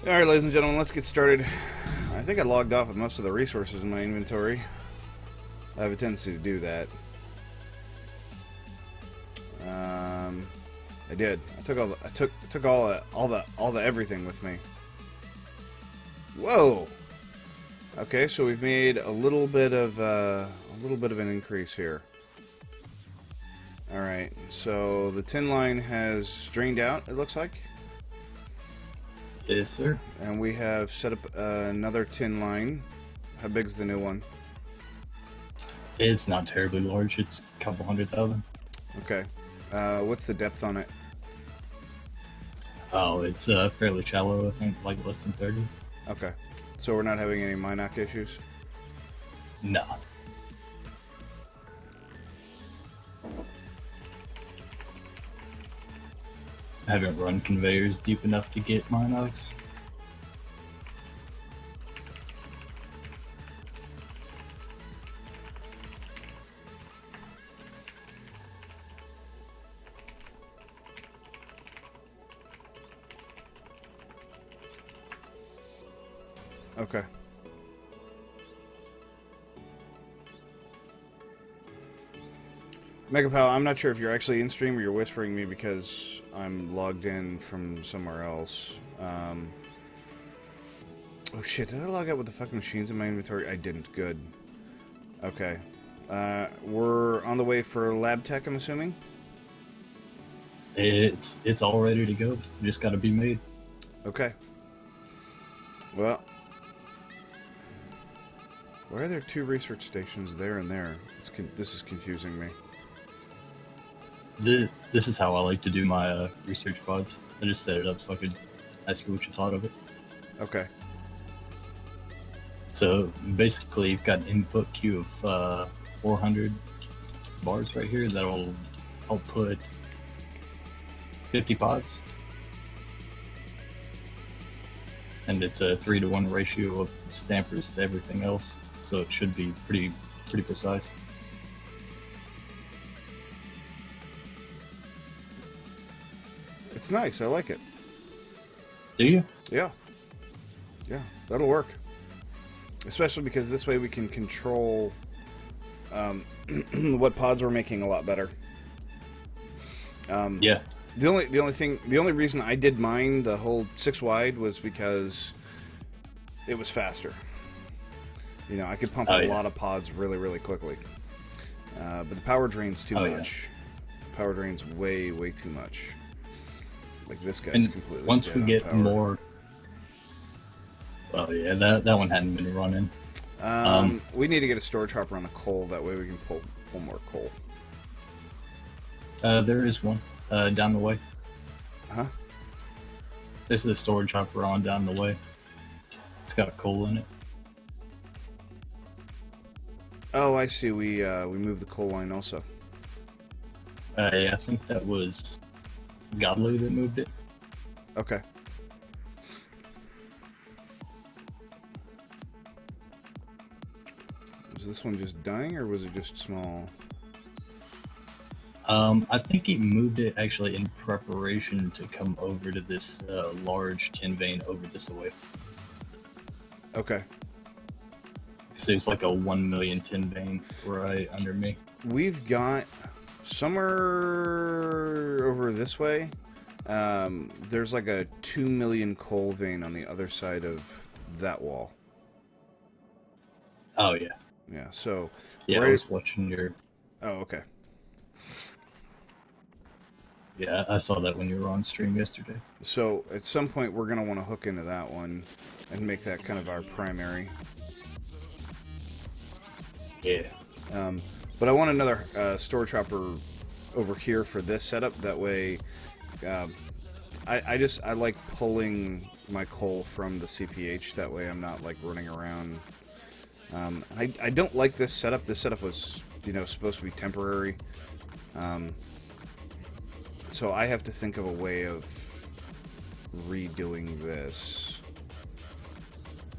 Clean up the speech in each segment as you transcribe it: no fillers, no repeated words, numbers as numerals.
Alright, ladies and gentlemen, let's get started. I think I logged off with most of the resources in my inventory. I have a tendency to do that. I did. I took all the everything with me. Whoa. Okay, so we've made a little bit of an increase here. All right, so the tin line has drained out. It looks like. Yes, sir. And we have set up another tin line. How big's the new one? It's not terribly large. It's a couple 100,000. Okay. What's the depth on it? Oh, it's fairly shallow. I think like less than 30. Okay. So we're not having any Minoc issues? No. I haven't run conveyors deep enough to get Minox. Okay. Megapal, I'm not sure if you're actually in stream or you're whispering me because I'm logged in from somewhere else. Oh shit, did I log out with the fucking machines in my inventory? I didn't. Good. Okay. We're on the way for lab tech, I'm assuming? It's all ready to go. Just got to be made. Okay. Well, why are there two research stations there and there? This is confusing me. This is how I like to do my research pods. I just set it up so I could ask you what you thought of it. Okay. So basically, you've got an input queue of 400 bars right here that'll output 50 pods. And it's a 3-to-1 ratio of stampers to everything else, so it should be pretty precise. It's nice. I like it. Do you? Yeah. Yeah, that'll work. Especially because this way we can control what pods we're making a lot better. Yeah. The only reason I did mine the whole 6 wide was because it was faster. You know, I could pump a lot of pods really quickly. But the power drain's too much. Yeah. Power drain's way too much. Like this guy's completely. Once we get more. Well, yeah, that one hadn't been running. We need to get a storage hopper on the coal. That way we can pull more coal. There is one down the way. Huh? There's a storage hopper on down the way. It's got coal in it. Oh, I see. We moved the coal line also. Yeah, I think that was Godly that moved it. Okay. Was this one just dying, or was it just small? I think he moved it actually in preparation to come over to this large tin vein over this way. Okay. So it's like a 1 million tin vein right under me. We've got somewhere over this way. There's like a 2 million coal vein on the other side of that wall. Oh yeah. Yeah. So. Yeah, I was watching your. Oh, okay. Yeah, I saw that when you were on stream yesterday. So at some point we're gonna want to hook into that one and make that kind of our primary. Yeah. But I want another storage hopper over here for this setup. That way, I like pulling my coal from the CPH. That way I'm not like running around. I don't like this setup. This setup was, supposed to be temporary. So I have to think of a way of redoing this.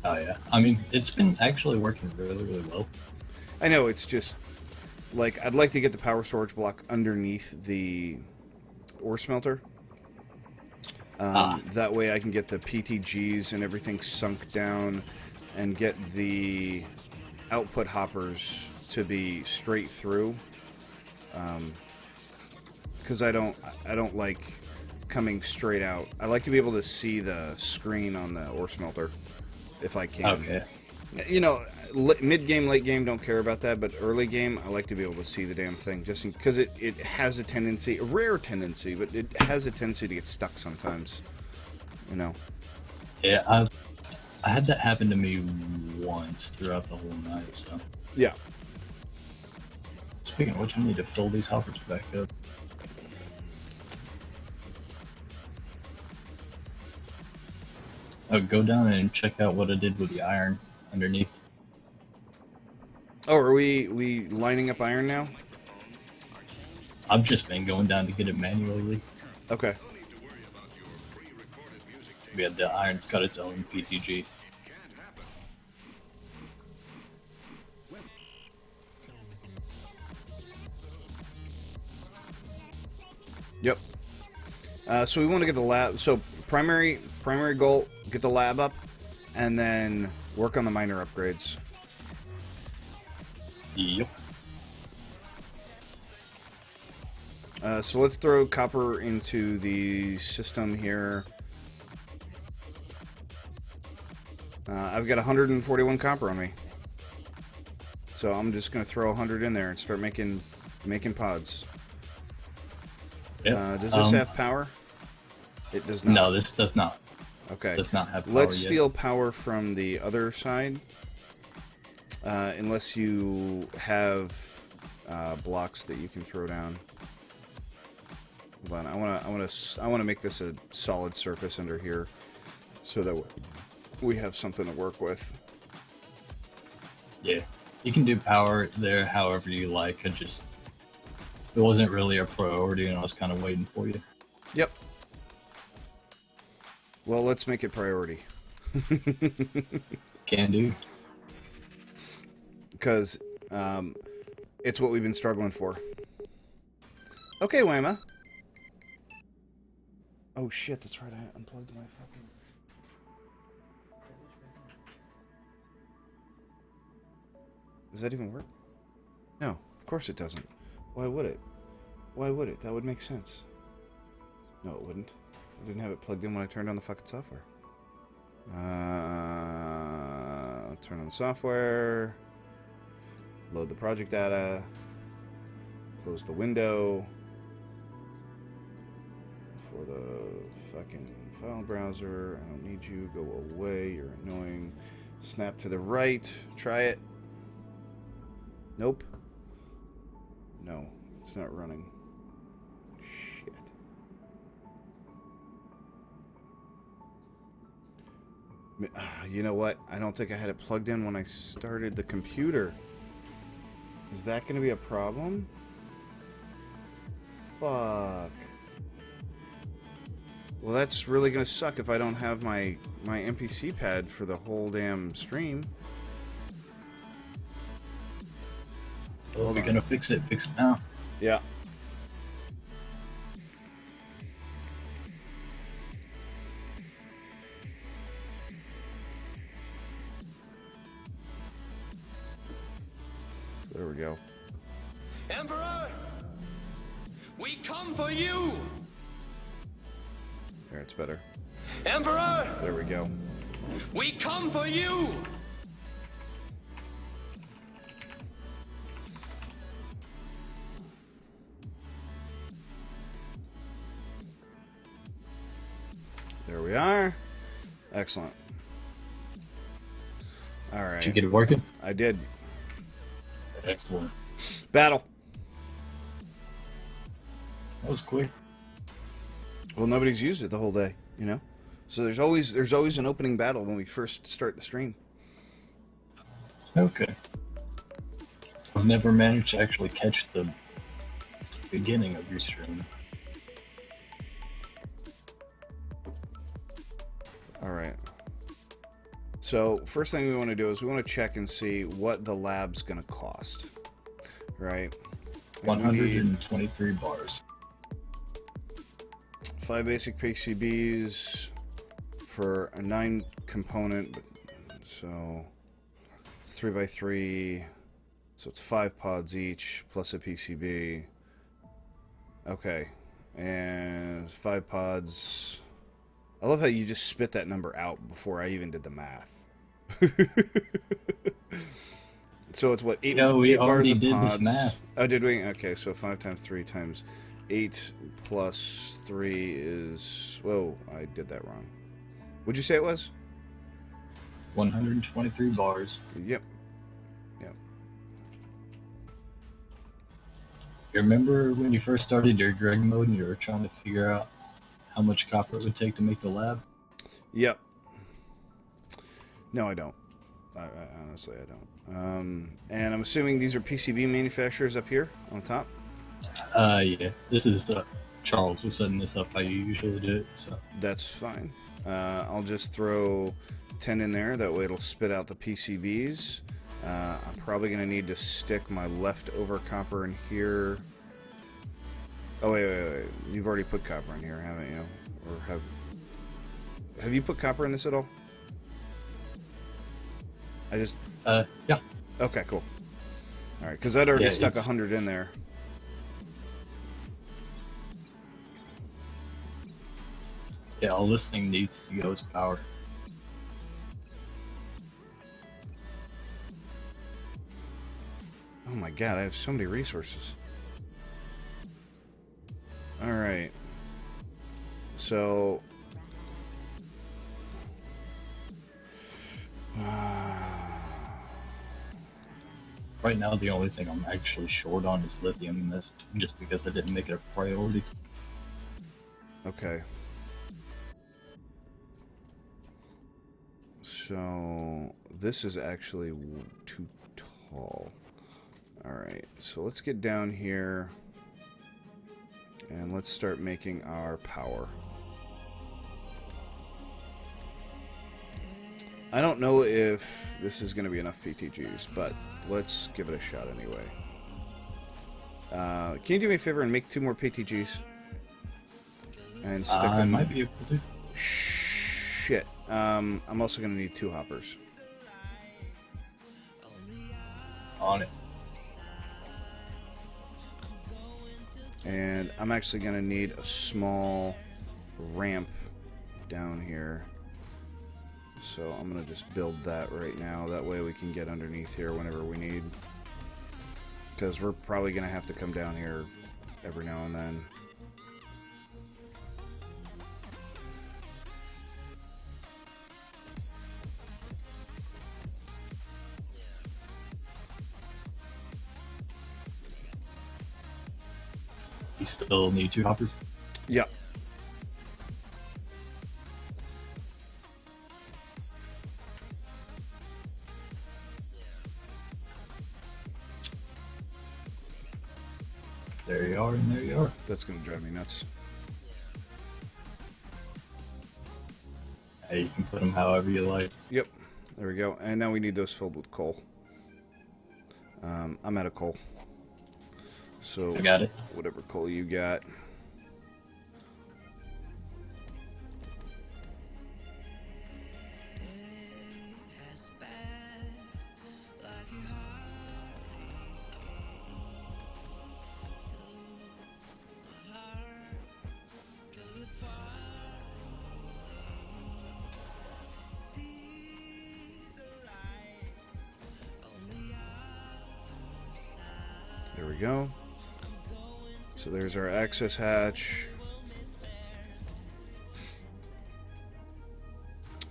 Oh yeah. I mean, it's been actually working really well. I know, it's just like I'd like to get the power storage block underneath the ore smelter. That way I can get the PTGs and everything sunk down and get the output hoppers to be straight through. Because I don't like coming straight out. I like to be able to see the screen on the ore smelter if I can. Okay. You know, mid game, late game, don't care about that, but early game, I like to be able to see the damn thing, just because it has a tendency, a rare tendency, but it has a tendency to get stuck sometimes. You know. Yeah, I had that happen to me once throughout the whole night. So. Yeah. Speaking of which, I need to fill these hoppers back up. Oh, go down and check out what I did with the iron underneath. Oh, are we lining up iron now? I've just been going down to get it manually. Okay. Yeah, the iron's got its own PTG. Yep. So we want to get the lab. So primary goal, get the lab up, and then work on the miner upgrades. Yep. So let's throw copper into the system here. I've got 141 copper on me. So I'm just going to throw 100 in there and start making pods. Yep. Does this have power? It does not. No, this does not. Okay. Does not have power Let's yet. steal power from the other side. Unless you have blocks that you can throw down. Hold on, I want to make this a solid surface under here, so that we have something to work with. Yeah, you can do power there however you like. It wasn't really a priority, and I was kind of waiting for you. Yep. Well, let's make it priority. Can do. Because it's what we've been struggling for. Okay, Whamma. Oh shit, that's right, I unplugged my fucking... Does that even work? No, of course it doesn't. Why would it? Why would it? That would make sense. No, it wouldn't. I didn't have it plugged in when I turned on the fucking software. Turn on the software. Load the project data. Close the window. For the fucking file browser. I don't need you. Go away. You're annoying. Snap to the right. Try it. Nope. No, it's not running. Shit. You know what? I don't think I had it plugged in when I started the computer. Is that going to be a problem? Fuck. Well, that's really going to suck if I don't have my NPC pad for the whole damn stream. Well, if you're gonna fix it now. Yeah. There we go. Emperor! We come for you! There, it's better. Emperor! There we go. We come for you! There we are. Excellent. All right. Did you get it working? I did. Excellent. Battle. That was quick. Well, nobody's used it the whole day, you know? So there's always an opening battle when we first start the stream. Okay. I've never managed to actually catch the beginning of your stream. All right. So first thing we want to do is we want to check and see what the lab's going to cost, right? And 123 bars. 5 basic PCBs for a 9 component, so it's 3x3, so it's 5 pods each plus a PCB. Okay, and 5 pods. I love how you just spit that number out before I even did the math. So it's what, 8, we 8 bars already of did pods. this math. Oh, did we? Okay, so 5 times 3 times 8 plus 3 is... Whoa, I did that wrong. What'd you say it was? 123 bars. Yep. Yep. You remember when you first started your Greg mode and you were trying to figure out how much copper it would take to make the lab? Yep. No, I don't. I honestly, I don't. And I'm assuming these are PCB manufacturers up here on top? Yeah. This is Charles was setting this up how you usually do it, so. That's fine. I'll just throw 10 in there. That way it'll spit out the PCBs. I'm probably going to need to stick my leftover copper in here. Oh, wait. You've already put copper in here, haven't you? Or have you put copper in this at all? Yeah. Okay, cool. All right, because I'd already stuck it's... 100 in there. Yeah, all this thing needs to go is power. Oh my god, I have so many resources. Alright. So... Right now, the only thing I'm actually short on is lithium, and that's just because I didn't make it a priority. Okay. So, this is actually too tall. Alright, so let's get down here and let's start making our power. I don't know if this is going to be enough PTGs, but let's give it a shot anyway. Can you do me a favor and make 2 more PTGs? And stick them... I might be able to. Shit. I'm also going to need 2 hoppers. On it. And I'm actually going to need a small ramp down here. So I'm going to just build that right now. That way we can get underneath here whenever we need. Because we're probably going to have to come down here every now and then. You still need 2 hoppers? Yep. There you are, and there you are. That's going to drive me nuts. Hey, you can put them however you like. Yep. There we go. And now we need those filled with coal. I'm out of coal. So I got it. Whatever coal you got. There we go. So there's our access hatch.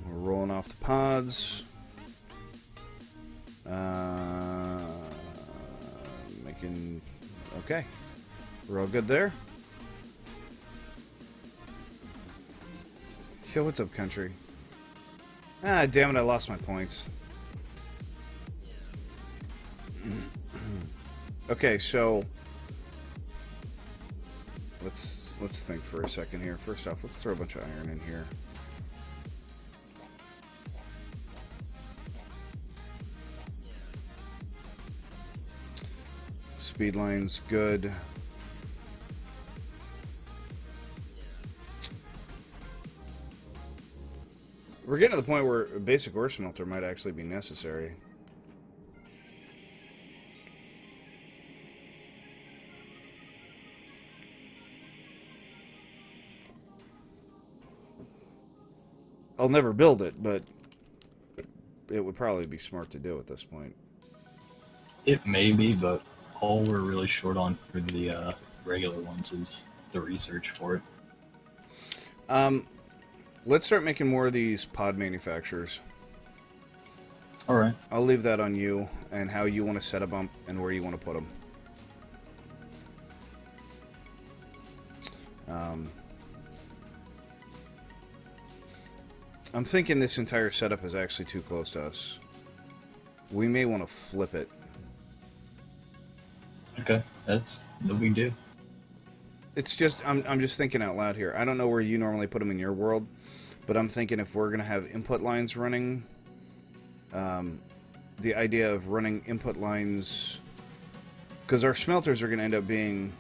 We're rolling off the pods. Making... Okay. We're all good there. Yo, what's up, country? Ah, damn it, I lost my points. Okay, so... Let's think for a second here. First off, let's throw a bunch of iron in here. Speed line's good. We're getting to the point where a basic ore smelter might actually be necessary. I'll never build it, but it would probably be smart to do at this point. It may be, but all we're really short on for the regular ones is the research for it. Let's start making more of these pod manufacturers. All right. I'll leave that on you and how you want to set them up and where you want to put them. I'm thinking this entire setup is actually too close to us. We may want to flip it. Okay, that's no big deal. It's just, I'm just thinking out loud here. I don't know where you normally put them in your world, but I'm thinking if we're going to have input lines running, the idea of running input lines, because our smelters are going to end up being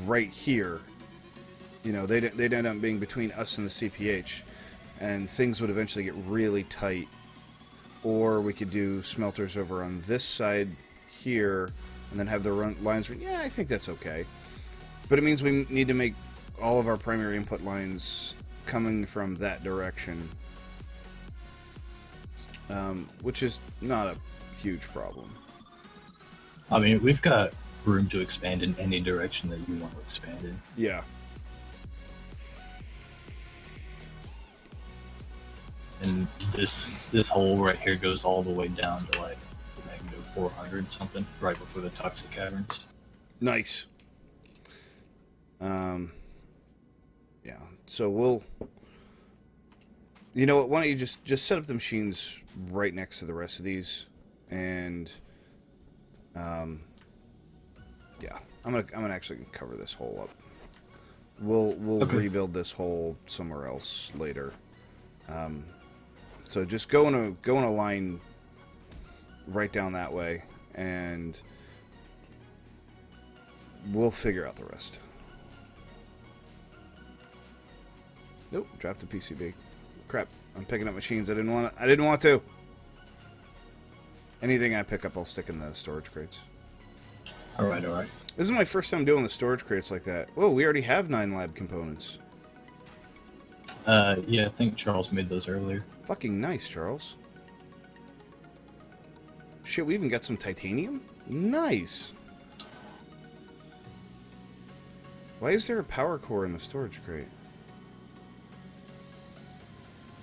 right here. You know, they'd end up being between us and the CPH, and things would eventually get really tight. Or we could do smelters over on this side here, and then have the lines run. Yeah, I think that's okay. But it means we need to make all of our primary input lines coming from that direction. Which is not a huge problem. I mean, we've got room to expand in any direction that you want to expand in. Yeah. And this hole right here goes all the way down to like Magno 400 something, right before the toxic caverns. Nice. Yeah. So we'll. You know what? Why don't you just set up the machines right next to the rest of these, and yeah, I'm gonna actually cover this hole up. We'll okay. rebuild this hole somewhere else later. So just go in a line right down that way, and we'll figure out the rest. Nope, dropped the PCB. Crap! I'm picking up machines. I didn't want to. Anything I pick up, I'll stick in the storage crates. All right, all right. This is my first time doing the storage crates like that. Whoa, we already have 9 lab components. Yeah, I think Charles made those earlier. Fucking nice, Charles. Shit, we even got some titanium? Nice! Why is there a power core in the storage crate?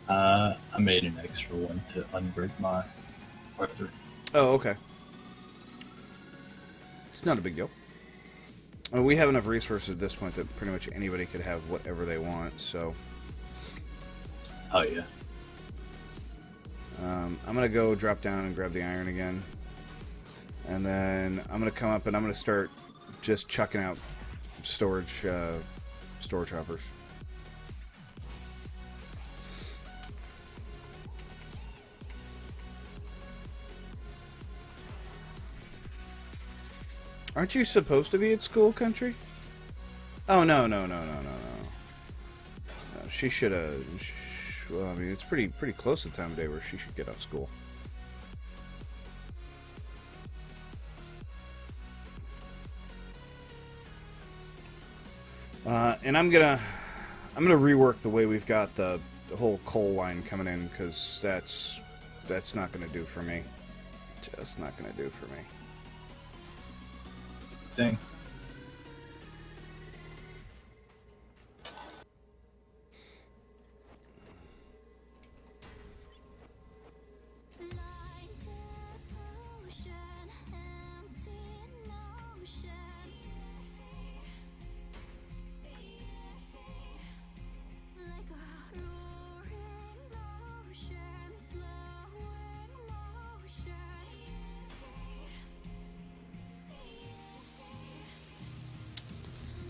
I made an extra one to unbrick my Arthur. Oh, okay. It's not a big deal. I mean, we have enough resources at this point that pretty much anybody could have whatever they want, so... Oh, yeah. I'm going to go drop down and grab the iron again. And then I'm going to come up and I'm going to start just chucking out storage hoppers. Aren't you supposed to be at school, Country? Oh, no. She should have... Well, I mean, it's pretty close to the time of day where she should get off school. And I'm gonna rework the way we've got the whole coal line coming in, because that's not gonna do for me. Just not gonna do for me. Dang.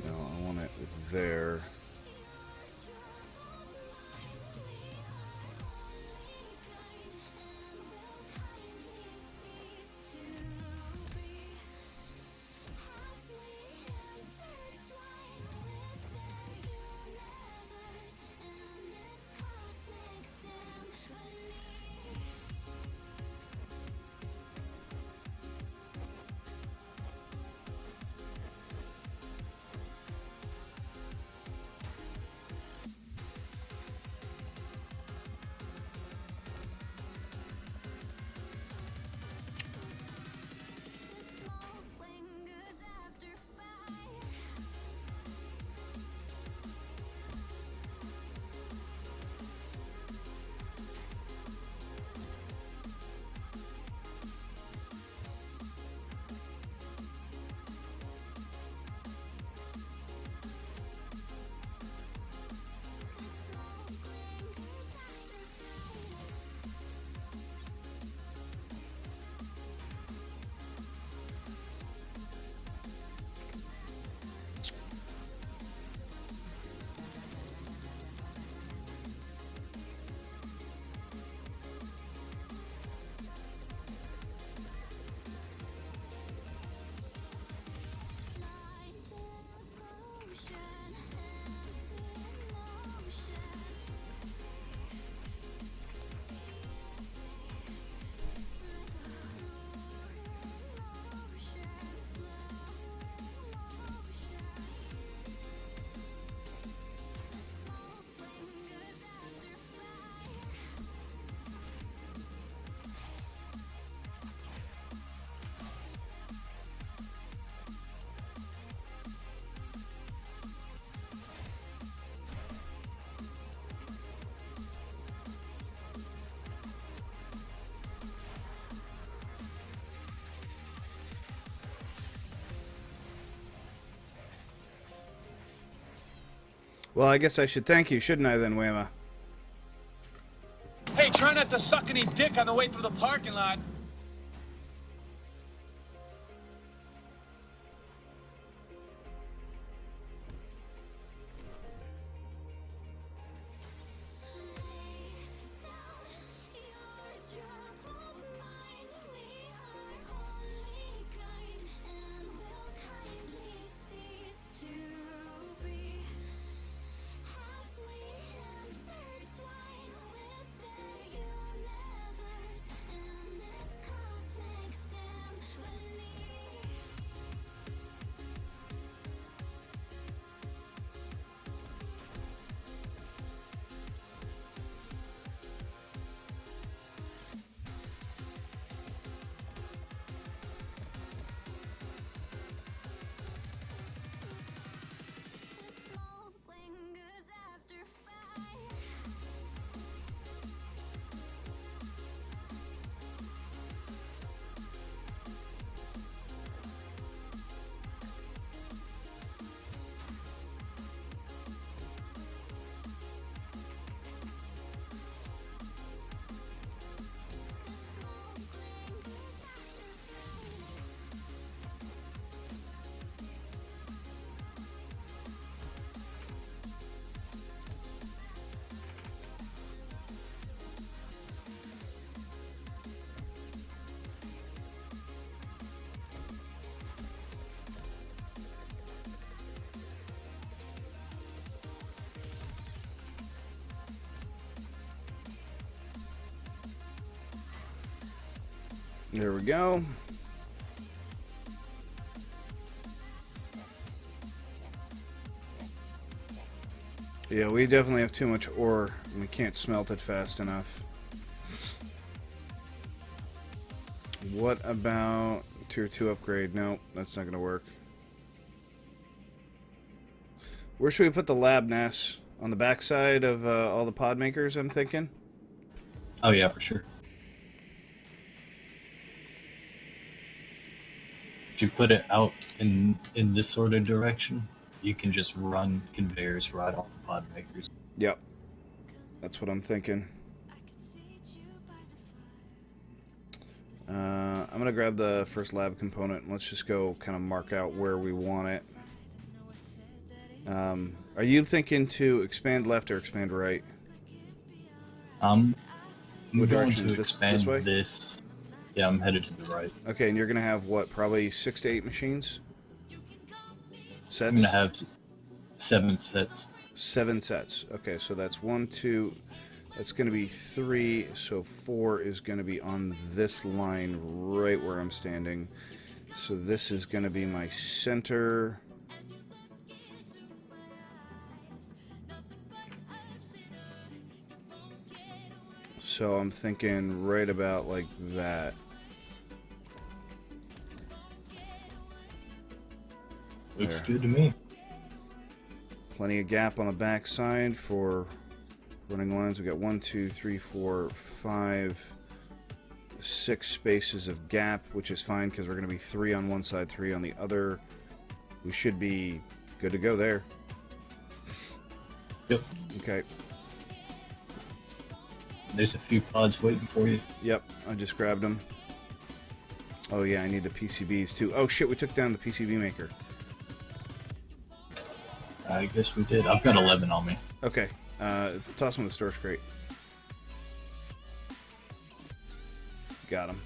No, I want it there. Well, I guess I should thank you, shouldn't I then, Whamma? Hey, try not to suck any dick on the way through the parking lot. There we go. Yeah, we definitely have too much ore, and we can't smelt it fast enough. What about tier 2 upgrade? No, that's not going to work. Where should we put the lab, Ness? On the backside of all the pod makers, I'm thinking? Oh yeah, for sure. If you put it out in this sort of direction, you can just run conveyors right off the pod makers. Yep. That's what I'm thinking. I'm going to grab the first lab component, and let's just go kind of mark out where we want it. Are you thinking to expand left or expand right? I'm What going direction? to This expand way? this. Yeah, I'm headed to the right. Okay, and you're going to have, what, probably 6 to 8 machines? Sets? I'm going to have 7 sets. 7 sets. Okay, so that's 1, 2... That's going to be 3, so 4 is going to be on this line right where I'm standing. So this is going to be my center. So I'm thinking right about like that. Looks There. good to me. Plenty of gap on the back side for running lines. We got 1, 2, 3, 4, 5, 6 spaces of gap, which is fine because we're going to be 3 on one side, 3 on the other. We should be good to go there. Yep. Okay. There's a few pods waiting for you. Yep, I just grabbed them. Oh yeah, I need the PCBs too. Oh shit, we took down the PCB maker. I guess we did. I've got 11 on me. Okay, toss them in the storage crate. Got them.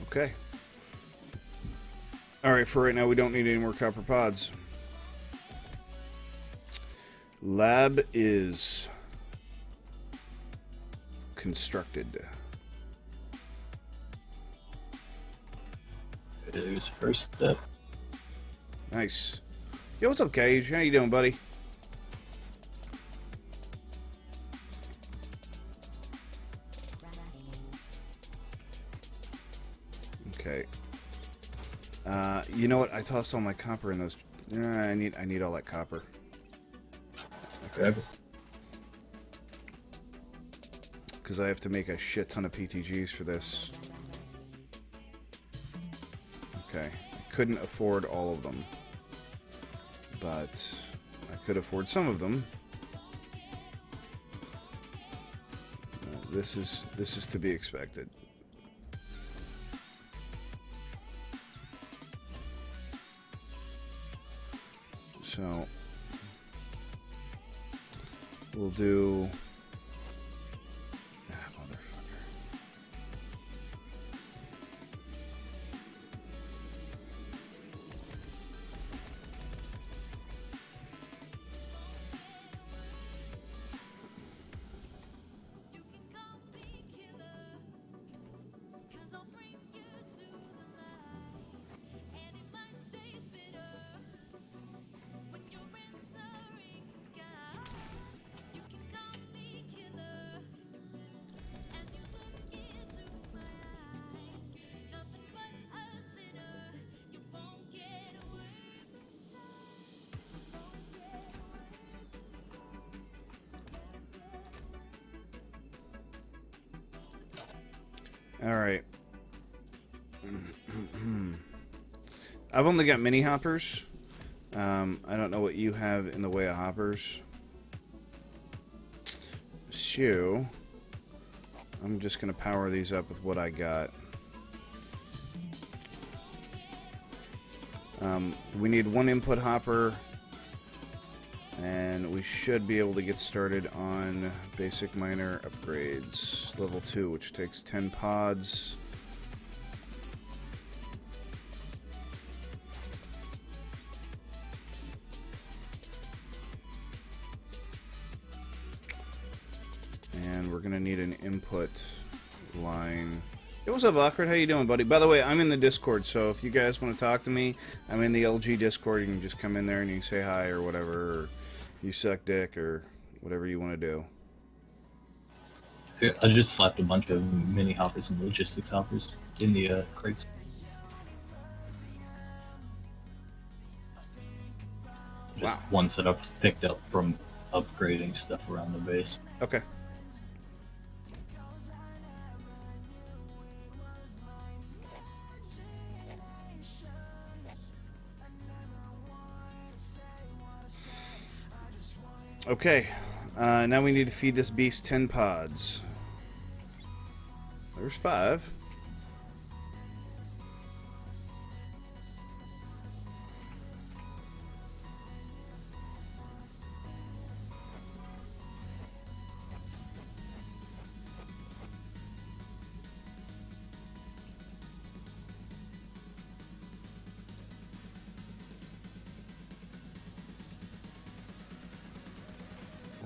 Okay. Alright, for right now we don't need any more copper pods. Lab is constructed. There's first step. Nice. Yo, what's up, Cage? How you doing, buddy? Okay. You know what? I tossed all my copper in those. I need all that copper. Grab it. Because because I have to make a shit ton of PTGs for this. Okay. I couldn't afford all of them. But I could afford some of them. This is to be expected. So we'll do. Ah, motherfucker. All right. I've only got mini hoppers. I don't know what you have in the way of hoppers. So, I'm just going to power these up with what I got. We need one input hopper, and we should be able to get started on basic miner upgrades. Level 2, which takes 10 pods. And we're gonna need an input line. Hey, what's up, Awkward? How you doing, buddy? By the way, I'm in the Discord, so if you guys want to talk to me, I'm in the LG Discord. You can just come in there and you can say hi or whatever, or you suck dick or whatever you want to do. Here, I just slapped a bunch of mini hoppers and logistics hoppers in the crates. Just ones that I've picked up from upgrading stuff around the base. Okay. Okay, now we need to feed this beast 10 pods. There's 5.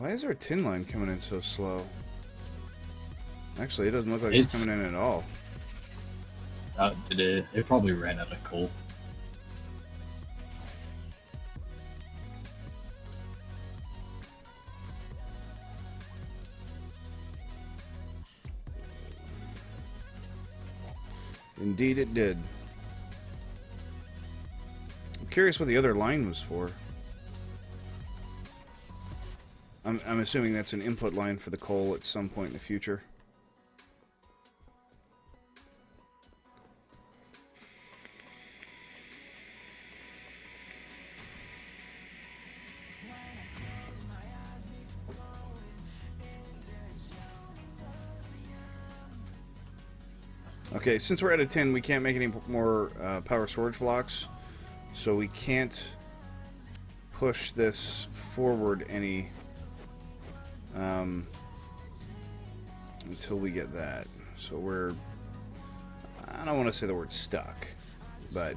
Why is our tin line coming in so slow? Actually, it doesn't look like it's coming in at all. Did it? It probably ran out of coal. Indeed it did. I'm curious what the other line was for. I'm assuming that's an input line for the coal at some point in the future. Okay, since we're at a 10, we can't make any more power storage blocks, so we can't push this forward any until we get that. So we're, I don't want to say the word stuck, but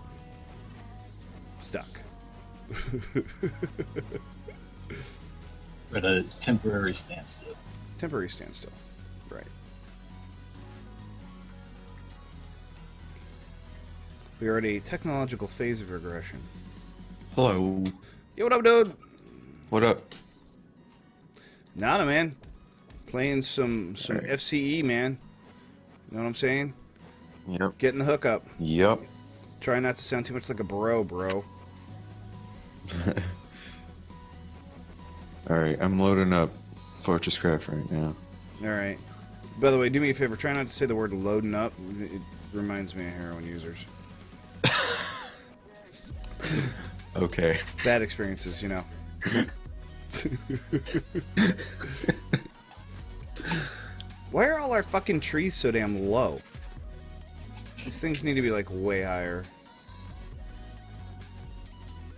stuck. At a temporary standstill. Temporary standstill, right. We are at a technological phase of regression. Hello. Yo, what up, dude? What up? Nada, man. Playing some FCE, man. You know what I'm saying? Yep. Getting the hookup. Yep. Try not to sound too much like a bro. Alright, I'm loading up Fortresscraft right now. Alright. By the way, do me a favor. Try not to say the word loading up. It reminds me of heroin users. Okay. Bad experiences, you know. Why are all our fucking trees so damn low? These things need to be, like, way higher.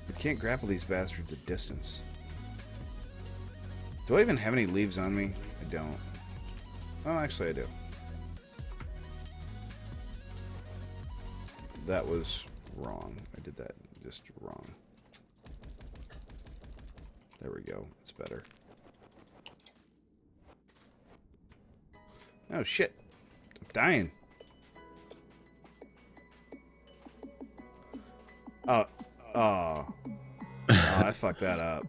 I can't grapple these bastards at distance. Do I even have any leaves on me? I don't. Oh, actually I do. That was wrong. I did that just wrong. There we go. It's better. Oh, shit. I'm dying. Oh. Oh. Oh, I fucked that up.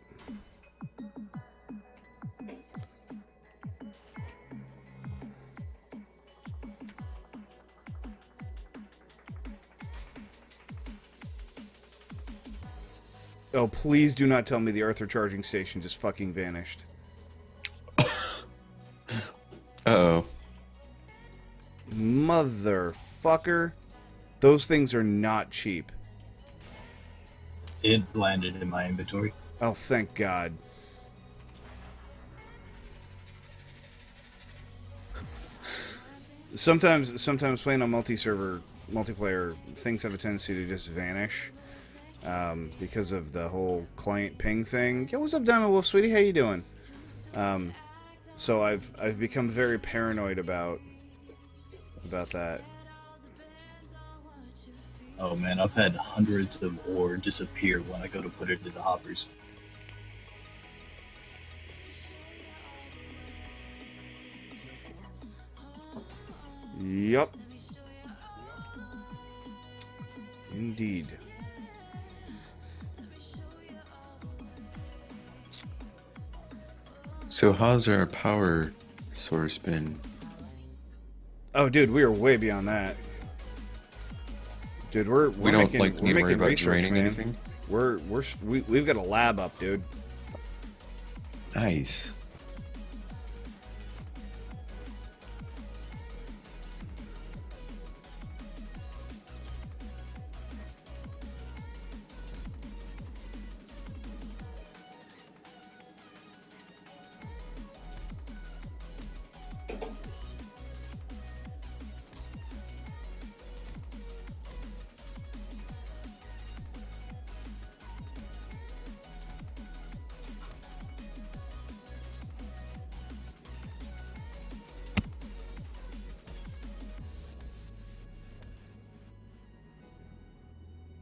Oh, please do not tell me the Arthur charging station just fucking vanished. Uh-oh. Motherfucker. Those things are not cheap. It landed in my inventory. Oh, thank God. Sometimes playing on multiplayer, things have a tendency to just vanish. Because of the whole client ping thing. Yo, what's up, Diamond Wolf, sweetie? How you doing? So I've become very paranoid about that. Oh man, I've had hundreds of ore disappear when I go to put it into the hoppers. Yup. Indeed. So how's our power source been? Oh, dude, we are way beyond that. Dude, we're We don't making, like we're need to worry making about research, draining man. anything? We've got a lab up, dude. Nice.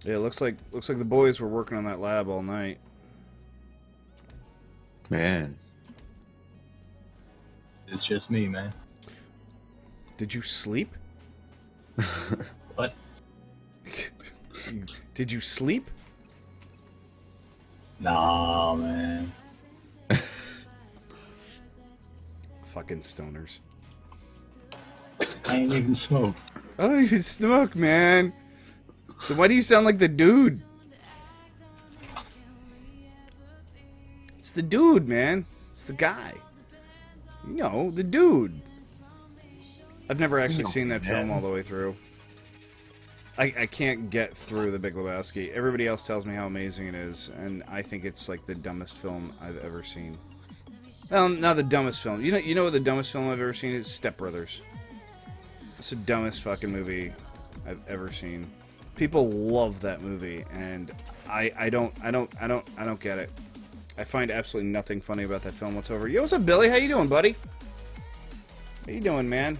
Yeah, looks like the boys were working on that lab all night. Man. It's just me, man. Did you sleep? What? Did you sleep? Nah, man. Fucking stoners. I ain't even smoke. I don't even smoke, man. So why do you sound like the dude? It's the dude, man. It's the guy. You know, the dude. I've never actually seen that film all the way through. I can't get through The Big Lebowski. Everybody else tells me how amazing it is, and I think it's like the dumbest film I've ever seen. Well, not the dumbest film. You know what the dumbest film I've ever seen is? Step Brothers. It's the dumbest fucking movie I've ever seen. People love that movie, and I don't get it. I find absolutely nothing funny about that film whatsoever. Yo, what's up, Billy? How you doing, buddy? How you doing, man?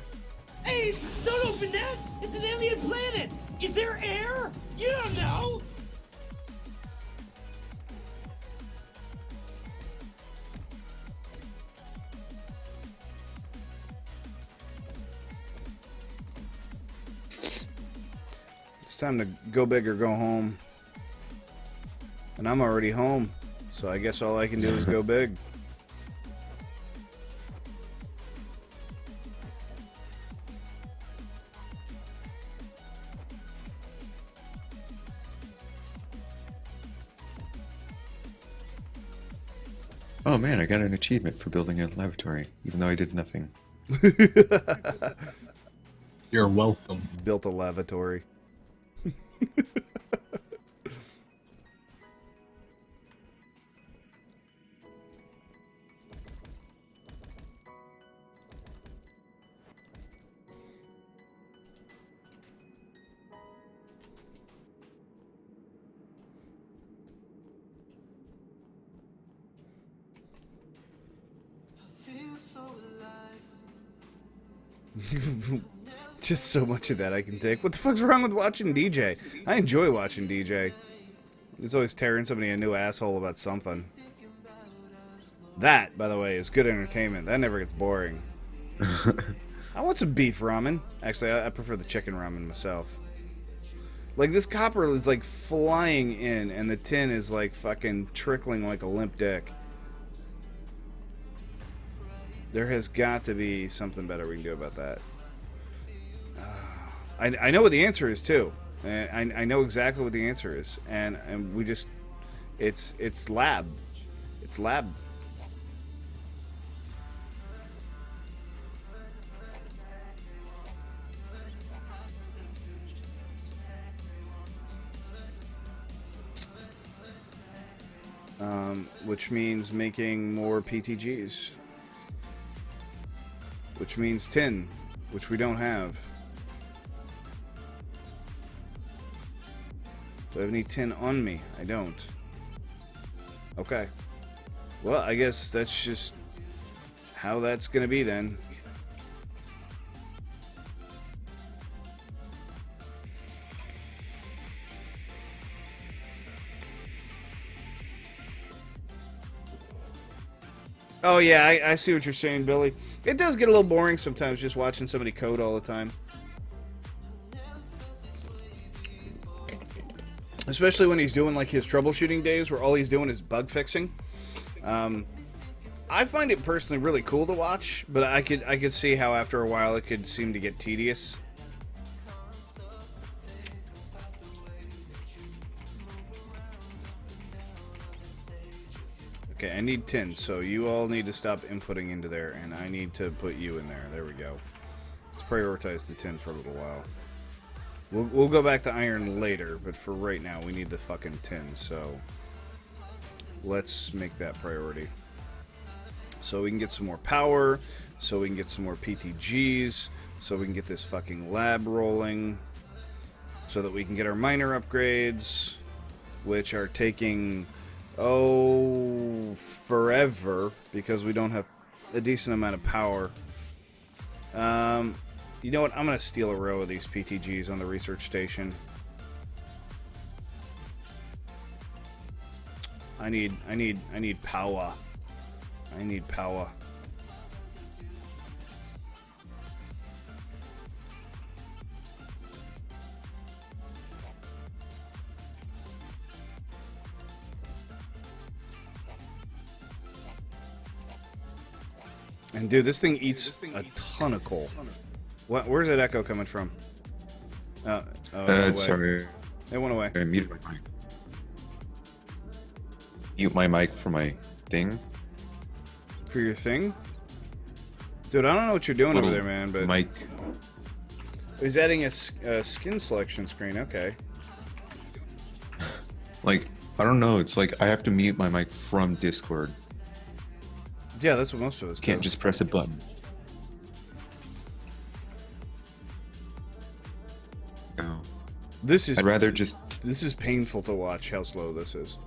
Hey, don't open that! It's an alien planet! Is there air? You don't know! It's time to go big or go home. And I'm already home, so I guess all I can do is go big. Oh man, I got an achievement for building a laboratory, even though I did nothing. You're welcome. Built a lavatory. Just so much of that I can take. What the fuck's wrong with watching DJ? I enjoy watching DJ. He's always tearing somebody a new asshole about something. That, by the way, is good entertainment. That never gets boring. I want some beef ramen. Actually, I prefer the chicken ramen myself. Like, this copper is, like, flying in, and the tin is, like, fucking trickling like a limp dick. There has got to be something better we can do about that. I know what the answer is, too. I know exactly what the answer is. And we just... It's lab. It's lab. Which means making more PTGs. Which means tin, which we don't have. Do I have any tin on me? I don't. Okay. Well, I guess that's just how that's gonna be then. Oh yeah, I see what you're saying, Billy. It does get a little boring sometimes just watching somebody code all the time. Especially when he's doing like his troubleshooting days where all he's doing is bug fixing. I find it personally really cool to watch, but I could see how after a while it could seem to get tedious. Okay, I need 10, so you all need to stop inputting into there, and I need to put you in there. There we go. Let's prioritize the 10 for a little while. We'll go back to iron later, but for right now, we need the fucking 10, so let's make that priority. So we can get some more power, so we can get some more PTGs, so we can get this fucking lab rolling, so that we can get our miner upgrades, which are taking... forever, because we don't have a decent amount of power. You know what? I'm gonna steal a row of these PTGs on the research station. I need power. I need power. And dude, this thing eats a ton of coal. What? Where's that echo coming from? Oh, sorry. It went away. I muted my mic. Mute my mic for my thing. For your thing? Dude, I don't know what you're doing over there, man, but... Mic. He's adding a skin selection screen, okay. Like, I don't know, it's like I have to mute my mic from Discord. Yeah, that's what most of us Can't do. just press a button. No. This is... I'd rather just... This is painful to watch, how slow this is.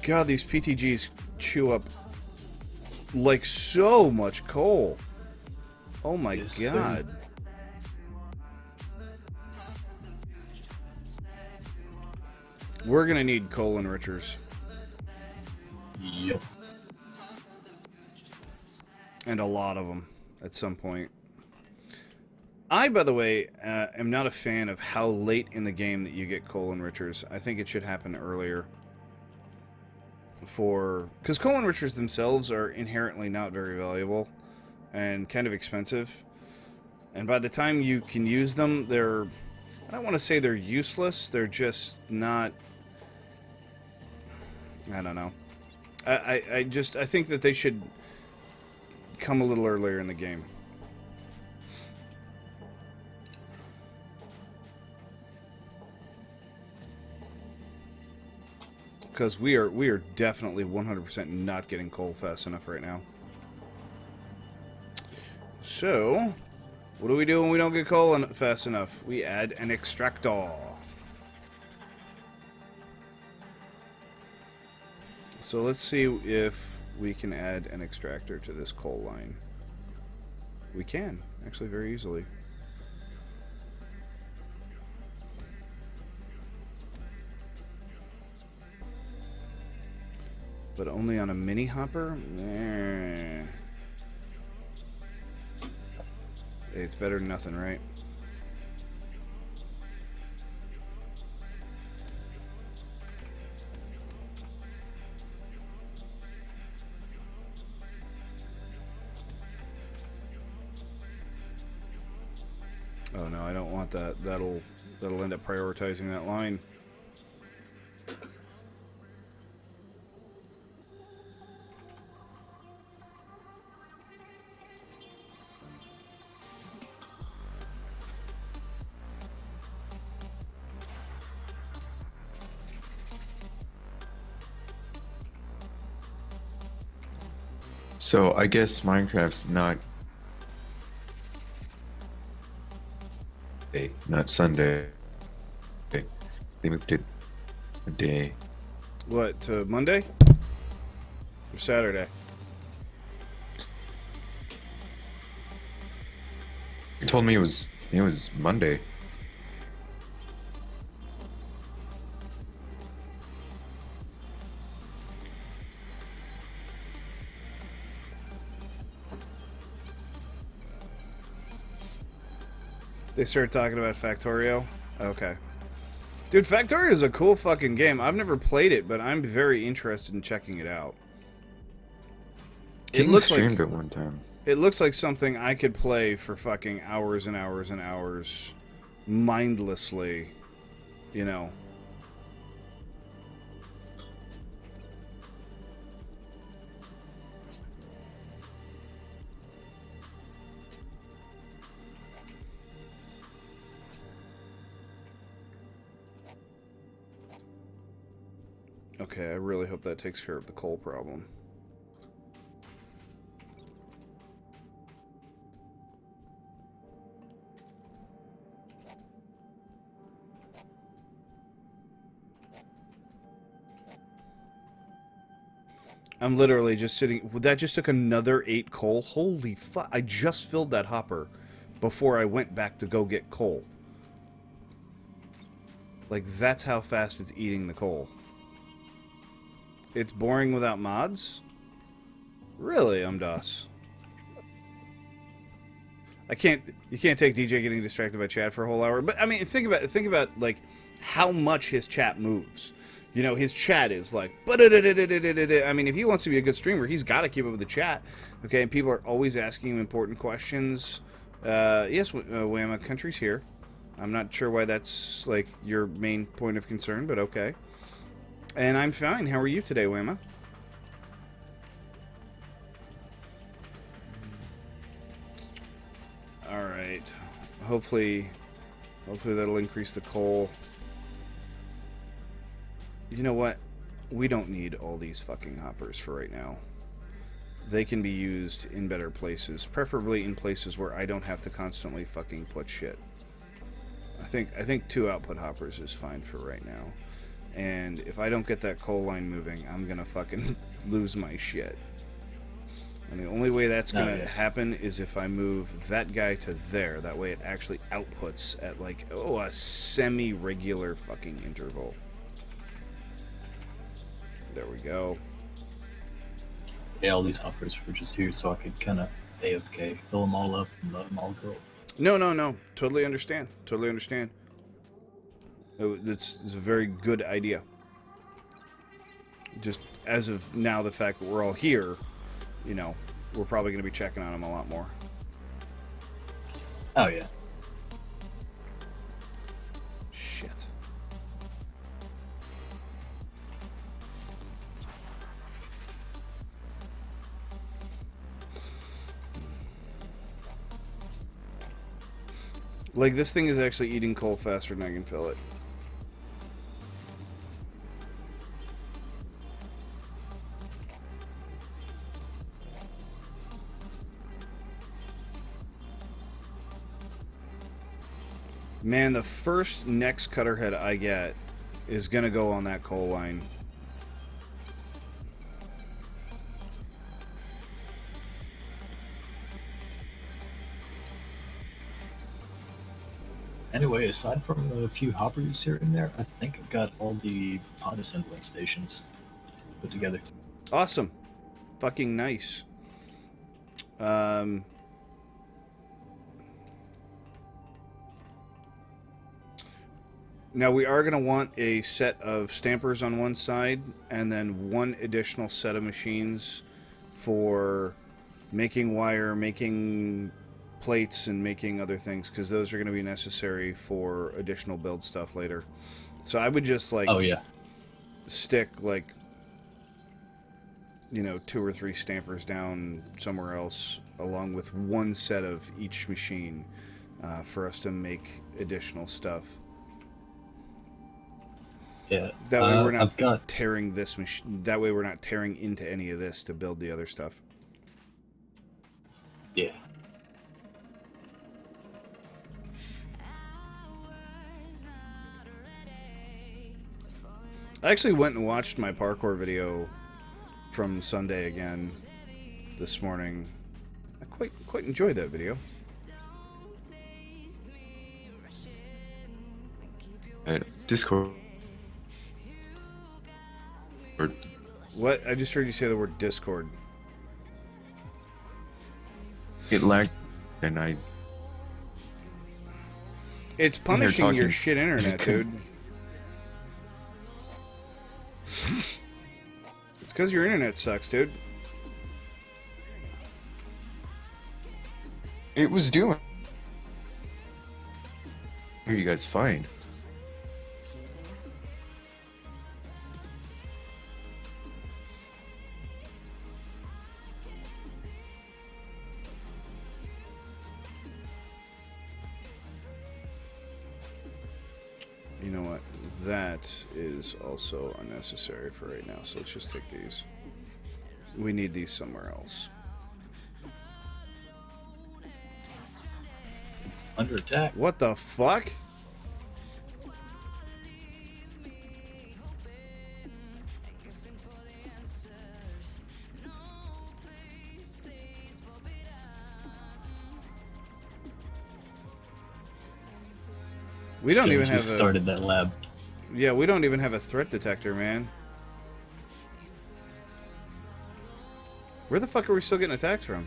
God, these PTGs chew up like so much coal. Oh my Yes, god. sir. We're gonna need coal enrichers. Yep. And a lot of them at some point. I, by the way, am not a fan of how late in the game that you get coal enrichers. I think it should happen earlier. Because coal enrichers themselves are inherently not very valuable and kind of expensive. And by the time you can use them, they're... I don't want to say they're useless. They're just not... I don't know. I think that they should come a little earlier in the game. Because we are definitely 100% not getting coal fast enough right now. So, what do we do when we don't get coal fast enough? We add an extractor. So let's see if we can add an extractor to this coal line. We can, actually, very easily. But only on a mini hopper? Nah. It's better than nothing, right? Oh no, I don't want that. That'll end up prioritizing that line. So I guess Minecraft's not day, not Sunday. They moved it a day. What, to Monday? Or Saturday? You told me it was Monday. They started talking about Factorio? Okay. Dude, Factorio is a cool fucking game. I've never played it, but I'm very interested in checking it out. King streamed it one time. It looks like something I could play for fucking hours and hours and hours mindlessly, you know. Okay, I really hope that takes care of the coal problem. I'm literally just sitting... That just took another 8 coal? Holy fuck. I just filled that hopper before I went back to go get coal. Like, that's how fast it's eating the coal. It's boring without mods? Really, Umdas? You can't take DJ getting distracted by chat for a whole hour. But I mean, think about like how much his chat moves. You know, his chat is like, I mean, if he wants to be a good streamer, he's got to keep up with the chat. Okay, and people are always asking him important questions. Yes, Whamma, country's here. I'm not sure why that's like your main point of concern, but okay. And I'm fine. How are you today, Whamma? All right. Hopefully that'll increase the coal. You know what? We don't need all these fucking hoppers for right now. They can be used in better places, preferably in places where I don't have to constantly fucking put shit. I think 2 output hoppers is fine for right now. And if I don't get that coal line moving, I'm gonna fucking lose my shit. And the only way that's gonna happen is if I move that guy to there. That way it actually outputs at like, oh, a semi-regular fucking interval. There we go. Yeah, all these hoppers were just here so I could kind of AFK, fill them all up, and let them all go. No. Totally understand. Totally understand. It's a very good idea. Just as of now, the fact that we're all here, you know, we're probably going to be checking on them a lot more. Oh, yeah. Shit. Like, this thing is actually eating coal faster than I can fill it. Man, the first next cutter head I get is gonna go on that coal line. Anyway, aside from a few hoppers here and there, I think I've got all the pod assembling stations put together. Awesome. Fucking nice. Now we are going to want a set of stampers on one side and then one additional set of machines for making wire, making plates, and making other things, because those are going to be necessary for additional build stuff later. So I would just like stick like, you know, 2 or 3 stampers down somewhere else along with one set of each machine for us to make additional stuff. Yeah. That way we're not tearing this machine. That way we're not tearing into any of this to build the other stuff. Yeah. I actually went and watched my parkour video from Sunday again this morning. I quite enjoyed that video. Discord. What? I just heard you say the word Discord. It lagged, and I. It's punishing your shit internet, dude. It's because your internet sucks, dude. It was doing. Are you guys fine? You know what? That is also unnecessary for right now, so let's just take these. We need these somewhere else. Under attack. What the fuck? We don't even have started that lab. Yeah, we don't even have a threat detector, man. Where the fuck are we still getting attacks from?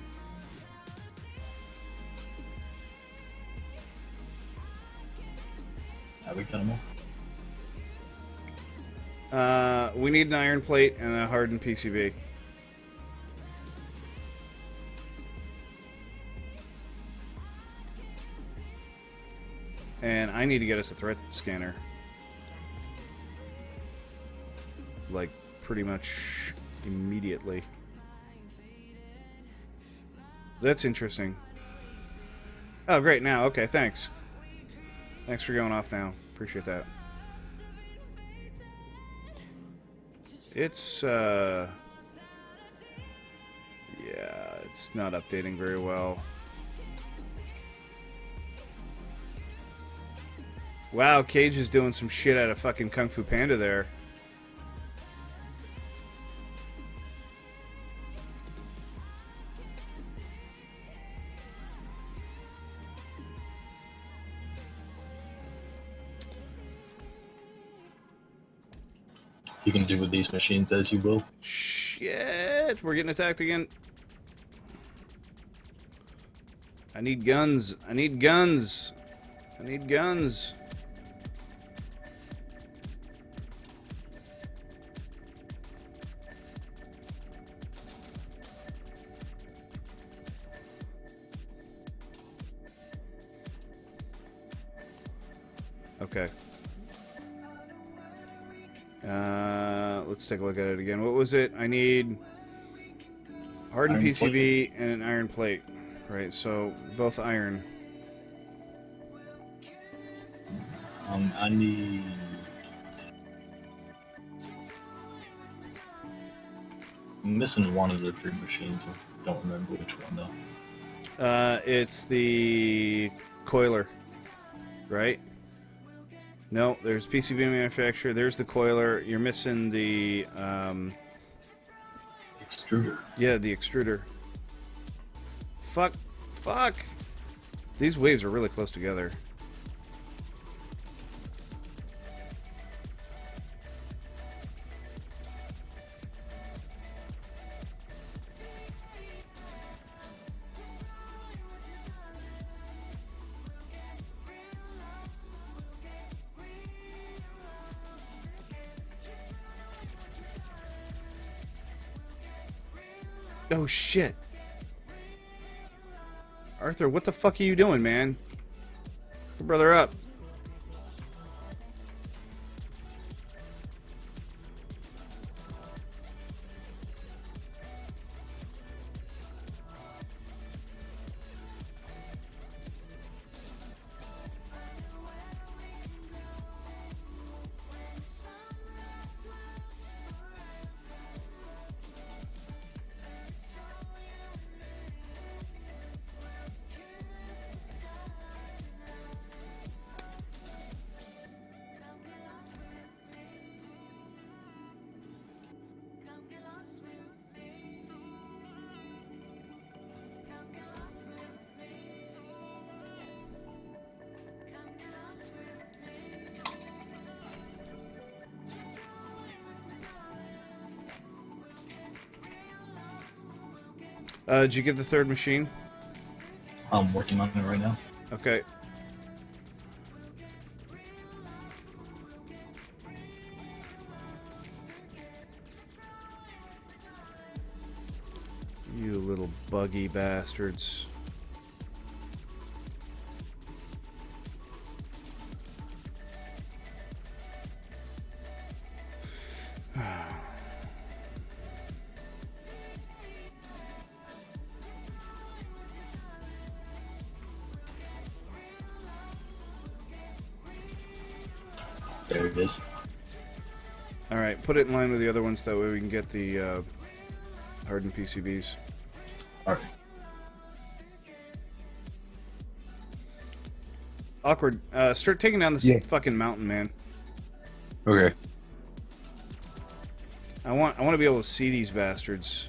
We got them all. We need an iron plate and a hardened PCB. And I need to get us a threat scanner. Like, pretty much immediately. That's interesting. Oh, great, now. Okay, thanks. Thanks for going off now. Appreciate that. It's, yeah, it's not updating very well. Wow, Cage is doing some shit out of fucking Kung Fu Panda there. You can do with these machines as you will. Shit, we're getting attacked again. I need guns. I need guns. I need guns. Okay. Let's take a look at it again. What was it? I need hardened Iron PCB and an iron plate. Right, so both iron. I need. I'm missing one of the 3 machines. I don't remember which one though. It's the coiler, right? No, there's PCB manufacturer. There's the coiler. You're missing the Extruder. yeah, the extruder. Fuck. These waves are really close together. Oh shit. Arthur, what the fuck are you doing, man? Your brother up. Did you get the 3rd machine? I'm working on it right now. Okay. You little buggy bastards. There it is. Alright, put it in line with the other ones, that way we can get the hardened PCBs. Alright. Awkward. Start taking down this fucking mountain, man. Okay. I want to be able to see these bastards.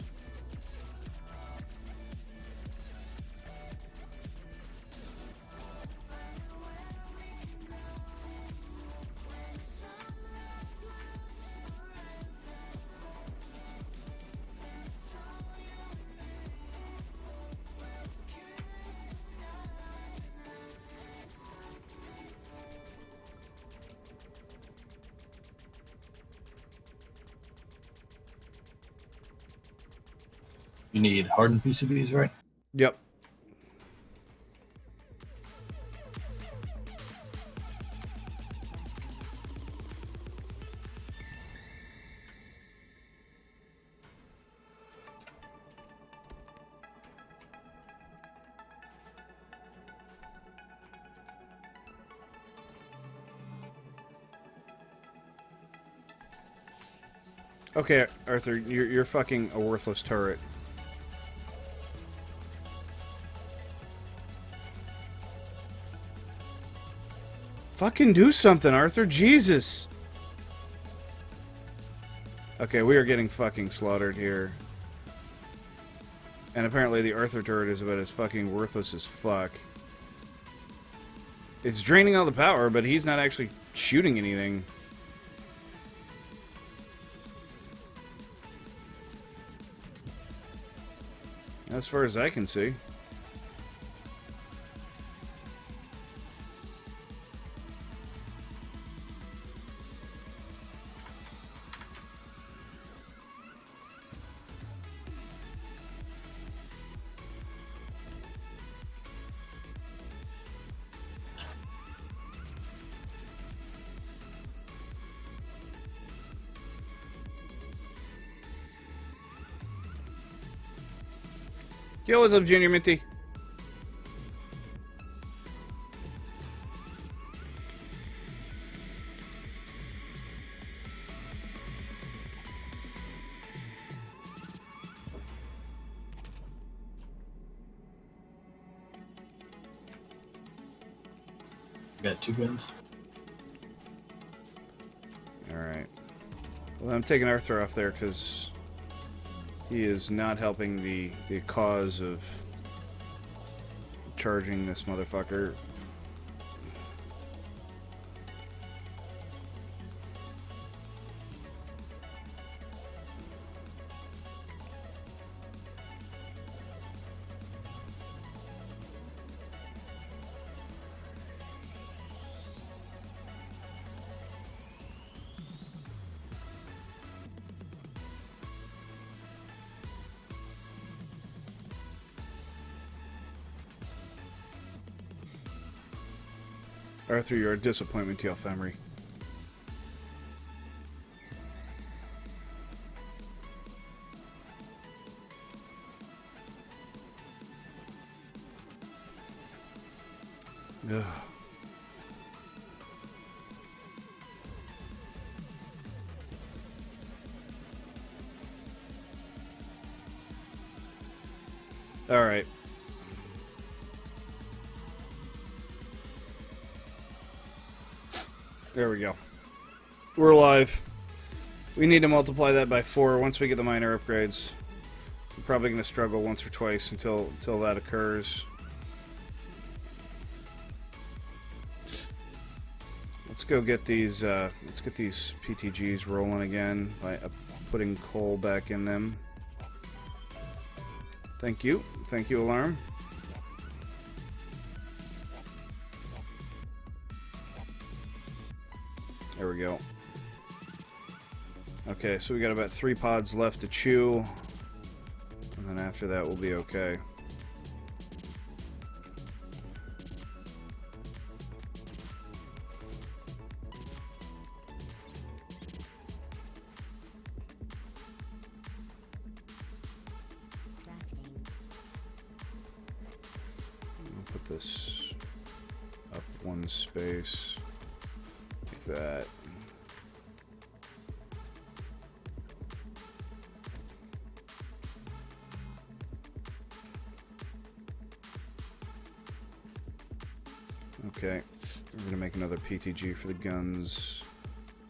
You need hardened PCBs, right? Yep. Okay, Arthur, you're fucking a worthless turret. Fucking do something, Arthur. Jesus. Okay, we are getting fucking slaughtered here. And apparently the Arthur turret is about as fucking worthless as fuck. It's draining all the power, but he's not actually shooting anything. As far as I can see. Yo, what's up, Junior Minty? Got 2 guns. Alright. Well, I'm taking Arthur off there because he is not helping the cause of charging this motherfucker. Arthur, you're a disappointment to your family. Ugh. All right. There we go. We're live. We need to multiply that by 4 once we get the minor upgrades. We're probably going to struggle once or twice until that occurs. Let's go get these. Let's get these PTGs rolling again by putting coal back in them. Thank you, Alarm. There we go. Okay, so we got about 3 pods left to chew, and then after that we'll be okay. I'll put this up 1 space. That. Okay, we're gonna make another PTG for the guns.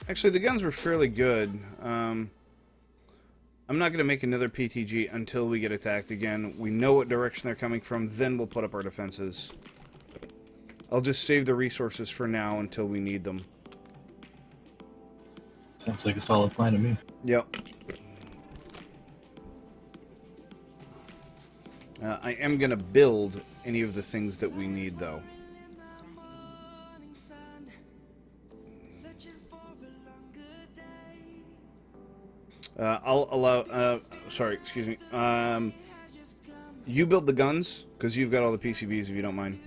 Actually, the guns were fairly good. I'm not gonna make another PTG until we get attacked again. We know what direction they're coming from, then we'll put up our defenses. I'll just save the resources for now until we need them. Sounds like a solid plan to me. Yep. I am going to build any of the things that we need, though. I'll allow... sorry, excuse me. You build the guns, because you've got all the PCBs, if you don't mind.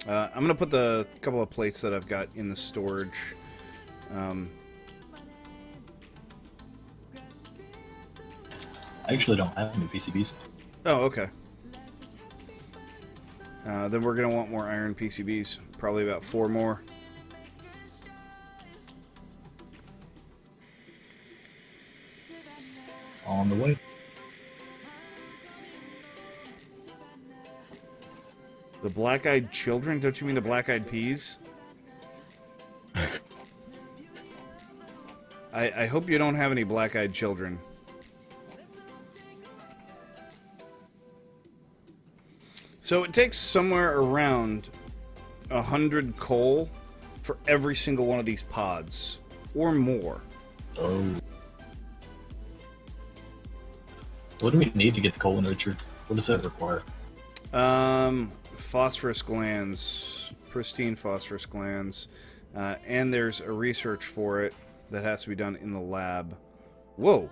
I'm going to put the couple of plates that I've got in the storage. I actually don't have any PCBs. Oh, okay. Then we're going to want more iron PCBs. Probably about 4 more. On the way. The black-eyed children? Don't you mean the black-eyed peas? I hope you don't have any black-eyed children. So it takes somewhere around 100 coal for every single one of these pods, or more. Oh. What do we need to get the coal nurtured? What does that require? Phosphorus glands, pristine phosphorus glands, and there's a research for it that has to be done in the lab. Whoa!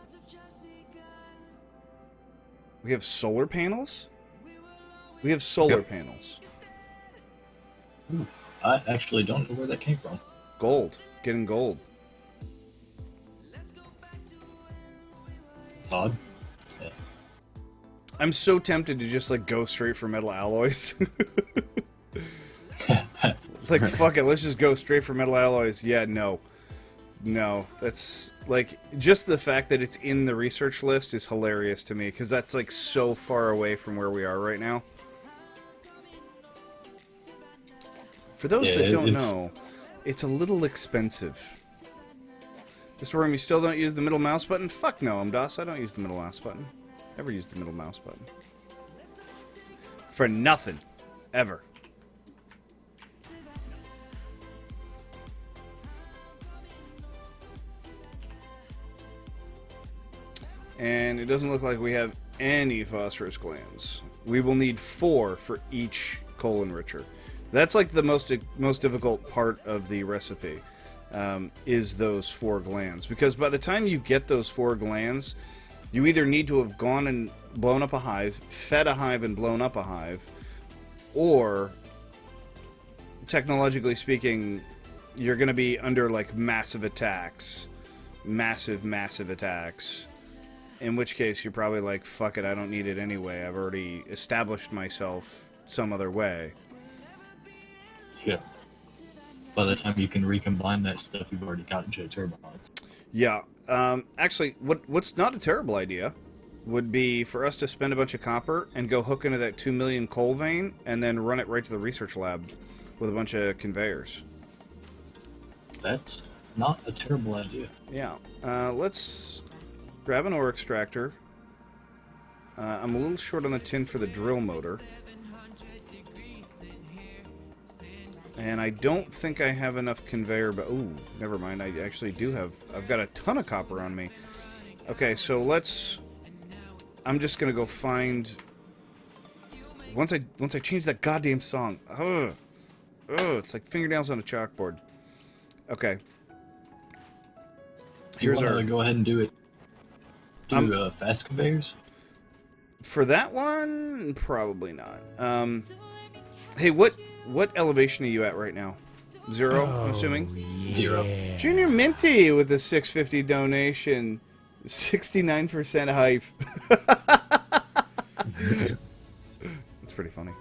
We have solar panels? We have solar panels. Ooh, I actually don't know where that came from. Gold. Getting gold. Odd. Yeah. I'm so tempted to just, like, go straight for metal alloys. Like, fuck it, let's just go straight for metal alloys. Yeah, no. No, that's, like, just the fact that it's in the research list is hilarious to me, because that's, like, so far away from where we are right now. For those that don't it's- know, it's a little expensive. Mr. Worm, you still don't use the middle mouse button? Fuck no, Doss. I don't use the middle mouse button. Never use the middle mouse button. For nothing. Ever. And it doesn't look like we have any phosphorus glands. We will need 4 for each coal enricher. That's like the most difficult part of the recipe, is those 4 glands. Because by the time you get those 4 glands, you either need to have gone and blown up a hive, fed a hive and blown up a hive, or, technologically speaking, you're going to be under, like, massive attacks. Massive attacks. In which case, you're probably like, fuck it, I don't need it anyway. I've already established myself some other way. Yeah. By the time you can recombine that stuff, you've already got jet turbines. Yeah. Actually, what's not a terrible idea would be for us to spend a bunch of copper and go hook into that 2 million coal vein and then run it right to the research lab with a bunch of conveyors. That's not a terrible idea. Yeah. Let's grab an ore extractor. I'm a little short on the tin for the drill motor. And I don't think I have enough conveyor, but ooh, never mind. I actually do have. I've got a ton of copper on me. Okay, so let's. I'm just gonna go find. Once I change that goddamn song, it's like fingernails on a chalkboard. Okay. Here's our. Go ahead and do it. Do fast conveyors. For that one, probably not. Hey, what elevation are you at right now? 0, I'm assuming? Yeah. 0. Junior Minty with a $6.50 donation. 69% hype. That's pretty funny.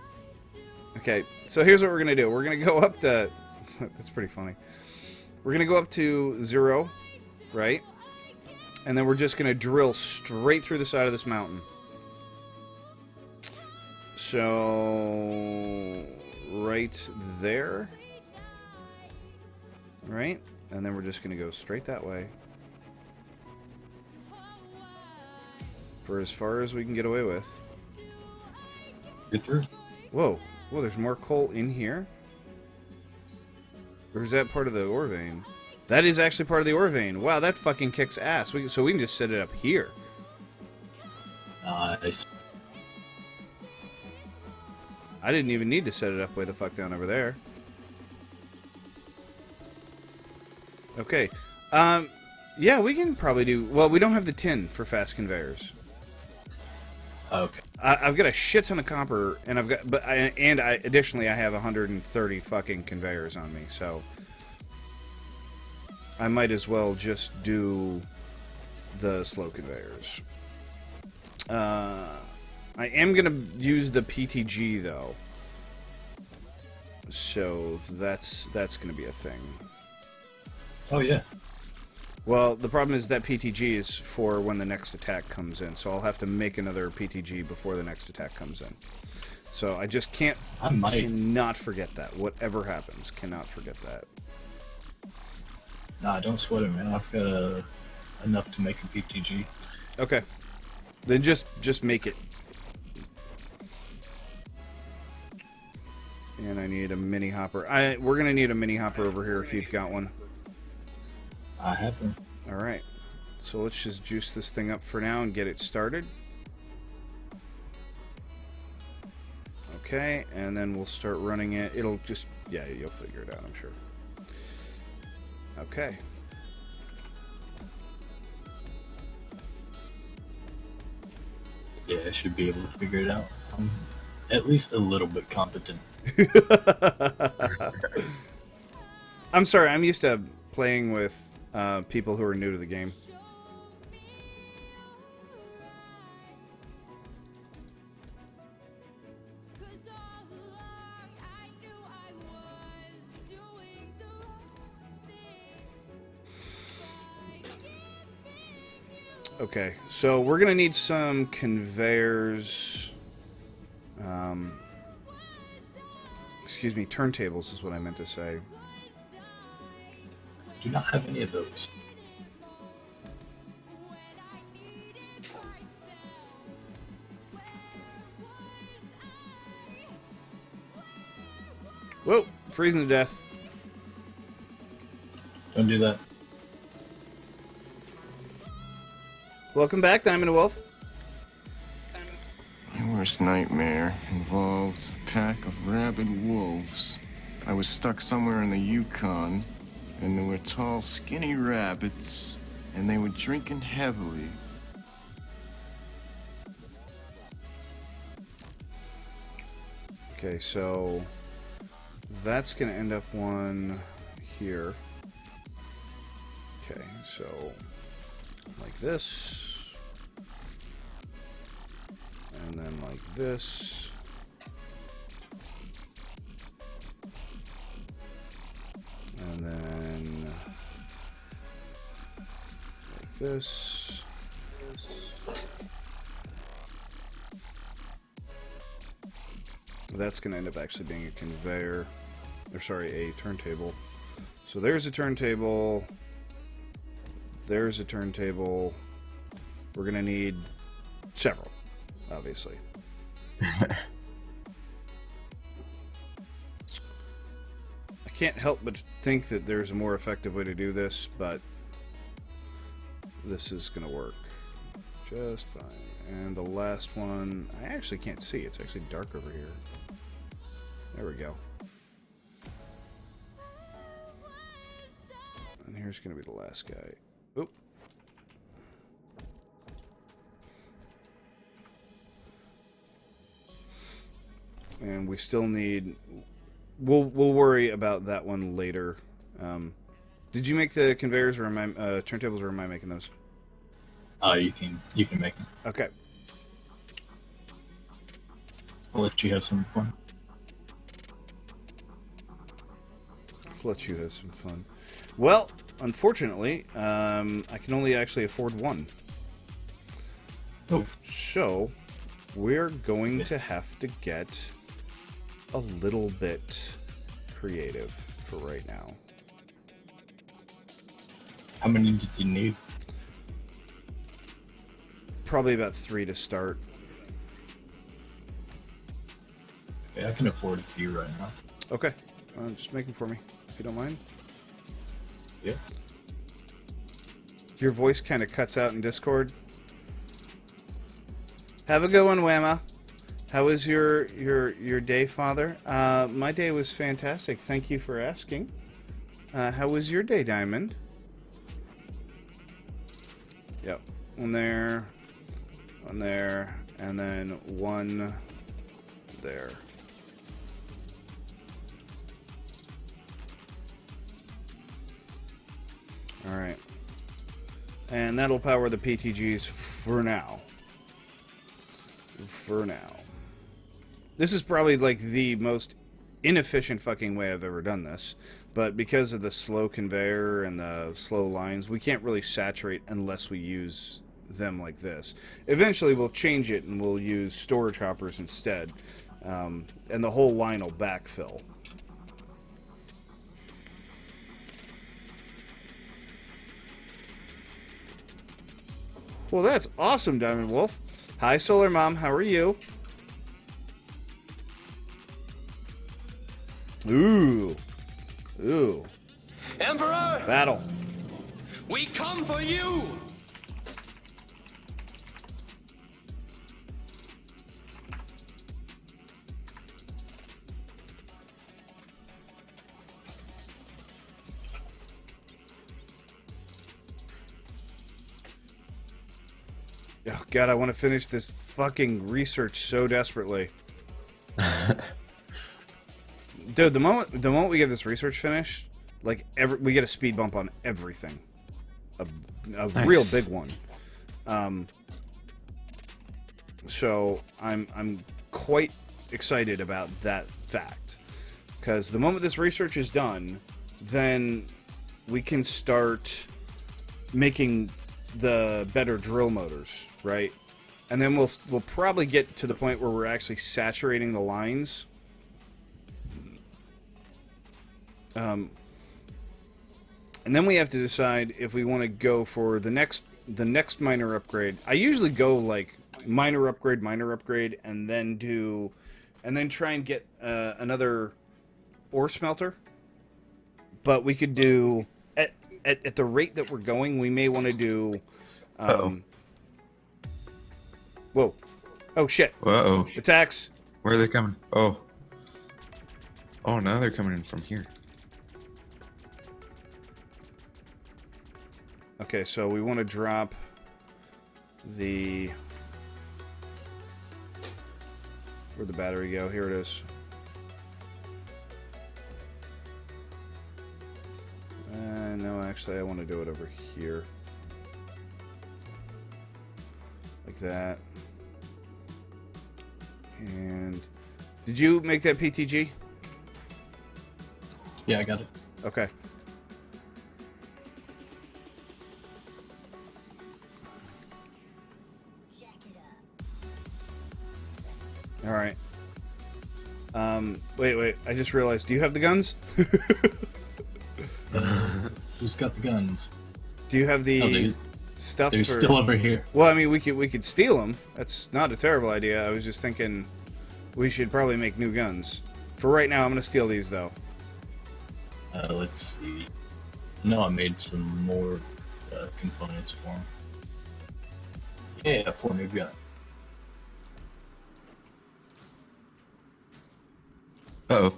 Okay, so here's what we're going to do. We're going to go up to... That's pretty funny. We're going to go up to 0, right? And then we're just going to drill straight through the side of this mountain. So... right there. Right? And then we're just going to go straight that way. For as far as we can get away with. Get through. Whoa. Whoa, there's more coal in here? Or is that part of the ore vein? That is actually part of the ore vein. Wow, that fucking kicks ass. So we can just set it up here. Nice. I didn't even need to set it up way the fuck down over there. Okay. Yeah, we can probably do... Well, we don't have the tin for fast conveyors. Okay. I've got a shit ton of copper, and I've got... additionally, I have 130 fucking conveyors on me, so... I might as well just do the slow conveyors. I am going to use the PTG, though. So that's going to be a thing. Oh, yeah. Well, the problem is that PTG is for when the next attack comes in, so I'll have to make another PTG before the next attack comes in. So I just cannot forget that. Whatever happens, cannot forget that. Nah, don't sweat it, man. I've got enough to make a PTG. Okay. Then just make it. And I need a mini hopper. We're gonna need a mini hopper over here if you've got one. I have one. All right. So let's just juice this thing up for now and get it started. Okay, and then we'll start running it. It'll just, yeah, you'll figure it out, I'm sure. Okay. Yeah, I should be able to figure it out. I'm at least a little bit competent. I'm sorry, I'm used to playing with people who are new to the game. Okay, so we're gonna need some conveyors. excuse me, turntables is what I meant to say. Do not have any of those. Whoa, freezing to death. Don't do that. Welcome back, Diamond Wolf. My worst nightmare involved a pack of rabid wolves. I was stuck somewhere in the Yukon, and there were tall, skinny rabbits, and they were drinking heavily. Okay, so that's going to end up one here. Okay, so like this, and then like this, and then like this. That's going to end up actually being a conveyor, or sorry, a turntable. So there's a turntable. There's a turntable. We're going to need several, obviously. I can't help but think that there's a more effective way to do this, but this is going to work just fine. And the last one, I actually can't see. It's actually dark over here. There we go. And here's going to be the last guy. Oop. And we still need... We'll worry about that one later. Did you make the conveyors or am I turntables, or am I making those? You can make them. Okay. I'll let you have some fun. Let you have some fun. Well, unfortunately, I can only actually afford one. Oh. So, we're going to have to get a little bit creative for right now. How many did you need? Probably about 3 to start. Okay, I can afford it to you right now. Okay. Just make them for me, if you don't mind. Yeah. Your voice kind of cuts out in Discord. Have a good one, Whamma. How was your day, Father? My day was fantastic. Thank you for asking. How was your day, Diamond? Yep. One there, and then one there. Alright. And that'll power the PTGs for now. For now. This is probably like the most inefficient fucking way I've ever done this. But because of the slow conveyor and the slow lines, we can't really saturate unless we use them like this. Eventually we'll change it and we'll use storage hoppers instead. And the whole line will backfill. Well, that's awesome, Diamond Wolf. Hi, Solar Mom. How are you? Ooh. Ooh. Emperor, Battle. we come for you! Oh, God, I want to finish this fucking research so desperately. Dude, the moment we get this research finished, like we get a speed bump on everything. A Nice. real big one. So I'm quite excited about that fact. Because the moment this research is done, then we can start making the better drill motors, right? And then we'll probably get to the point where we're actually saturating the lines And then we have to decide if we want to go for the next minor upgrade. I usually go like minor upgrade, and then try and get another ore smelter. But we could do at the rate that we're going, we may want to do. Whoa! Oh shit! Whoa. Attacks! Where are they coming? Oh. Oh, now they're coming in from here. Okay, so we want to drop the... Where'd the battery go? Here it is. No, actually, I want to do it over here. Like that. And... Did you make that PTG? Yeah, I got it. Okay. All right. Wait. I just realized. Do you have the guns? Who's got the guns? Do you have the Oh, stuff? They're still over here. Well, I mean, we could steal them. That's not a terrible idea. I was just thinking we should probably make new guns. For right now, I'm gonna steal these though. Let's see. No, I made some more components for them. Yeah, 4 new guns. Uh-oh.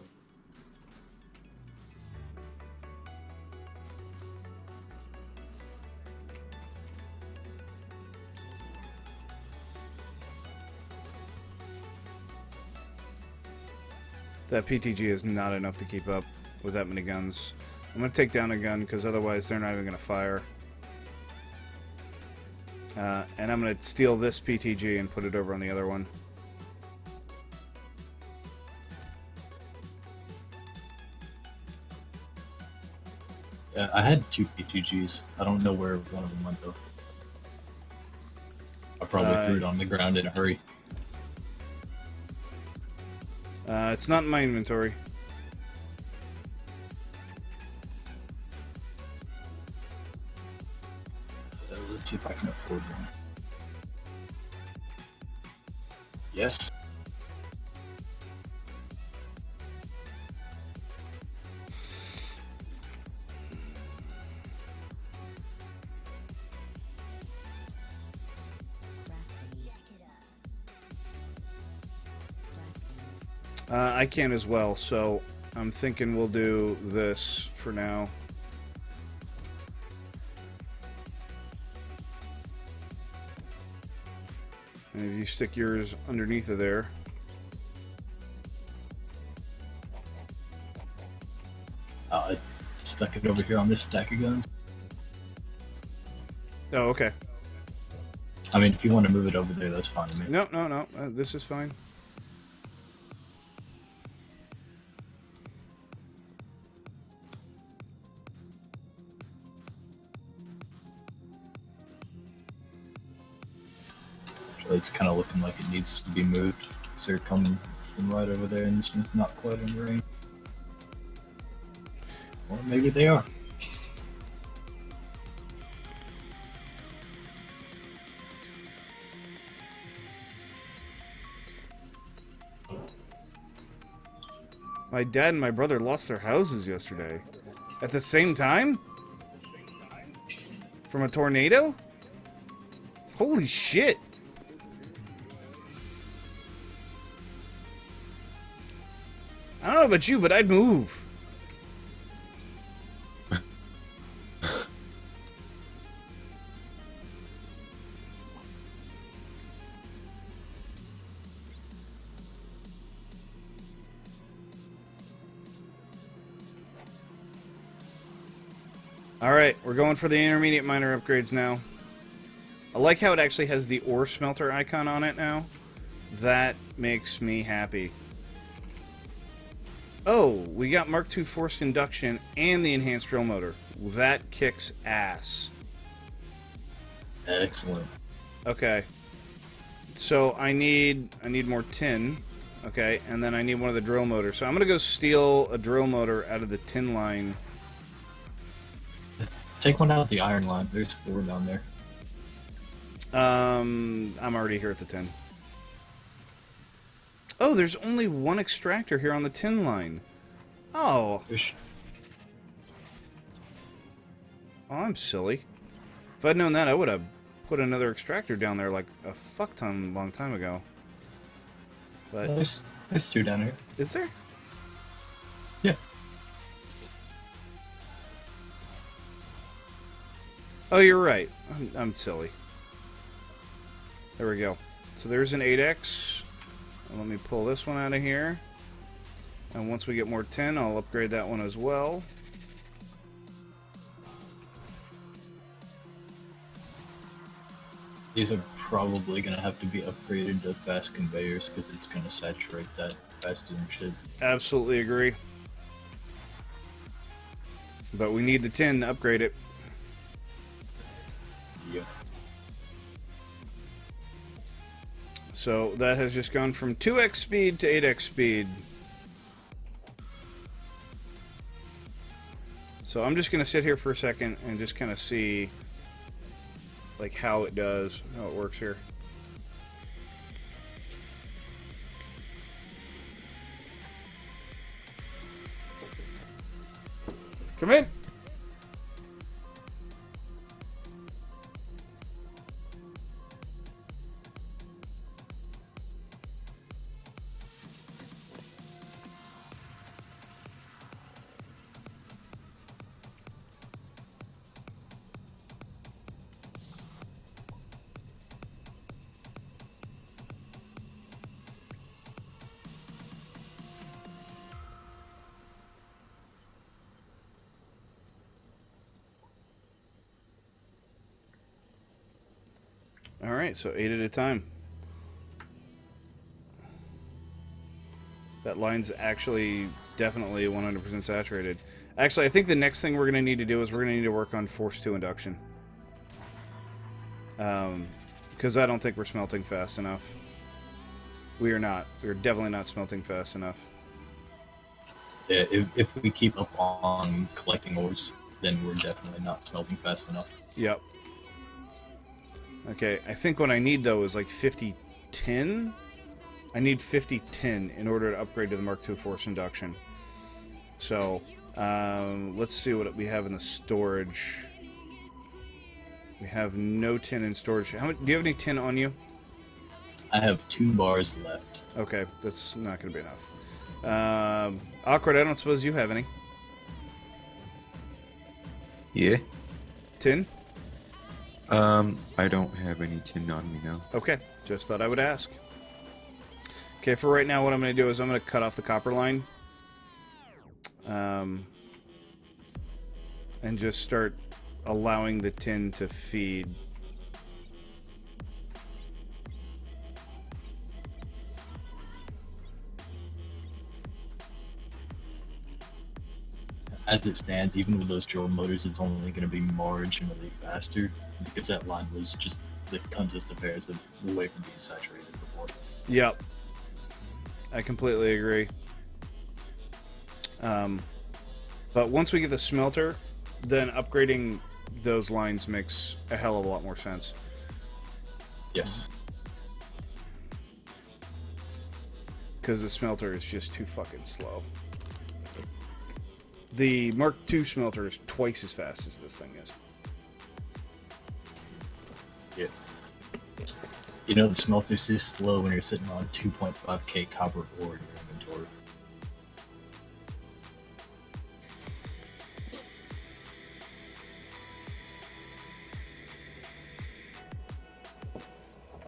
That PTG is not enough to keep up with that many guns. I'm gonna take down a gun because otherwise they're not even gonna fire. And I'm gonna steal this PTG and put it over on the other one. Yeah, I had 2 PTGs. I don't know where one of them went though. I probably threw it on the ground in a hurry. It's not in my inventory. Let's see if I can afford one. Yes. I can as well, so I'm thinking we'll do this for now. And if you stick yours underneath of there. I stuck it over here on this stack of guns. Oh, okay. I mean, if you want to move it over there, that's fine with me. No. This is fine. It's kind of looking like it needs to be moved. So they're coming from right over there, and this one's not quite in range. Or maybe they are. My dad and my brother lost their houses yesterday. At the same time? From a tornado? Holy shit. I don't know about you, but I'd move. Alright, we're going for the intermediate minor upgrades now. I like how it actually has the ore smelter icon on it now. That makes me happy. Oh, we got Mark II forced induction and the enhanced drill motor. That kicks ass. Excellent. Okay. So I need more tin. Okay, and then I need one of the drill motors. So I'm going to go steal a drill motor out of the tin line. Take one out of the iron line. There's 4 down there. I'm already here at the tin. Oh, there's only one extractor here on the tin line. Oh. Oh, I'm silly. If I'd known that, I would have put another extractor down there like a fuck ton long time ago. But there's 2 down here. Is there? Yeah. Oh, you're right. I'm silly. There we go. So there's an 8X. Let me pull this one out of here. And once we get more tin, I'll upgrade that one as well. These are probably going to have to be upgraded to fast conveyors because it's going to saturate that faster than shit. Absolutely agree. But we need the tin to upgrade it. Yeah. So that has just gone from 2x speed to 8x speed. So I'm just going to sit here for a second and just kind of see like how it does, how it works here. Come in. Alright, so 8 at a time. That line's actually definitely 100% saturated. Actually, I think the next thing we're going to need to do is we're going to need to work on Force 2 induction. Because I don't think we're smelting fast enough. We are not. We're definitely not smelting fast enough. Yeah, if we keep up on collecting ores, then we're definitely not smelting fast enough. Yep. Okay, I think what I need, though, is like 50 tin. I need 50 tin in order to upgrade to the Mark II Force Induction. So, let's see what we have in the storage. We have no tin in storage. Do you have any tin on you? I have 2 bars left. Okay, that's not going to be enough. Awkward, I don't suppose you have any. Yeah. Tin? I don't have any tin on me now. Okay, just thought I would ask. Okay, for right now, what I'm going to do is I'm going to cut off the copper line. And just start allowing the tin to feed. As it stands, even with those drill motors, it's only going to be marginally faster because that line was just the consist of pairs of away from being saturated before. Yep. I completely agree. But once we get the smelter, then upgrading those lines makes a hell of a lot more sense. Yes. Because the smelter is just too fucking slow. The Mark II smelter is twice as fast as this thing is. Yeah. You know, the smelter's is slow when you're sitting on 2.5k copper ore in your inventory.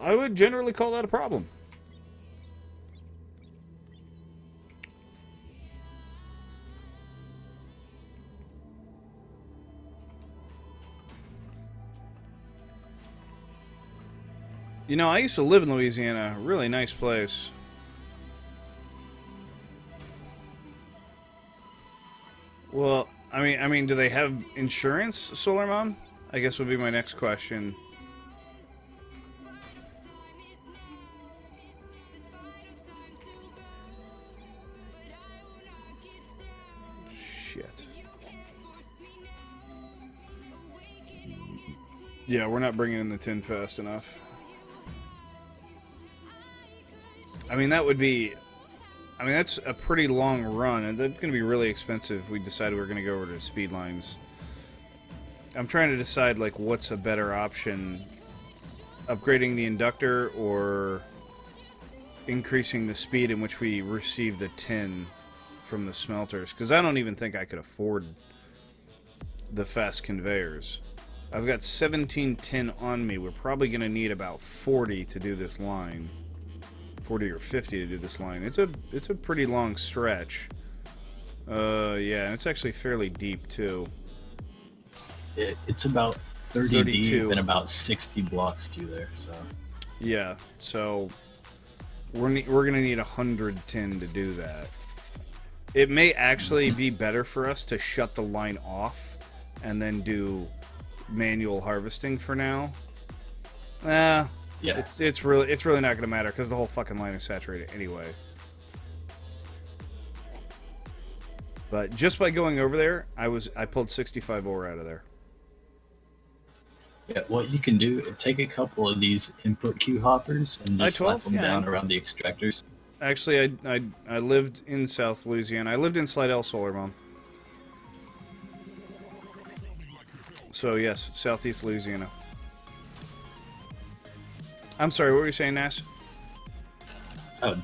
I would generally call that a problem. You know, I used to live in Louisiana. A really nice place. Well, I mean, do they have insurance, Solar Mom? I guess would be my next question. Shit. Yeah, we're not bringing in the tin fast enough. I mean, that would be... I mean, that's a pretty long run, and that's going to be really expensive if we decided we were going to go over to speed lines. I'm trying to decide, like, what's a better option. Upgrading the inductor or increasing the speed in which we receive the tin from the smelters. Because I don't even think I could afford the fast conveyors. I've got 17 tin on me. We're probably going to need about 40 to do this line. 40 or 50 to do this line. It's a pretty long stretch. Yeah, and it's actually fairly deep too. It's about 30 32. deep and about 60 blocks to there. So yeah, so we're gonna need 100 tin to do that. It may actually be better for us to shut the line off and then do manual harvesting for now. yeah, It's really not gonna matter because the whole fucking line is saturated anyway. But just by going over there, I pulled 65 ore out of there. yeah. What you can do, take a couple of these input queue hoppers and just slap them down around the extractors. Actually, I lived in South Louisiana. I lived in Slidell, Solar Mom. So yes, Southeast Louisiana. I'm sorry, what were you saying, Nass?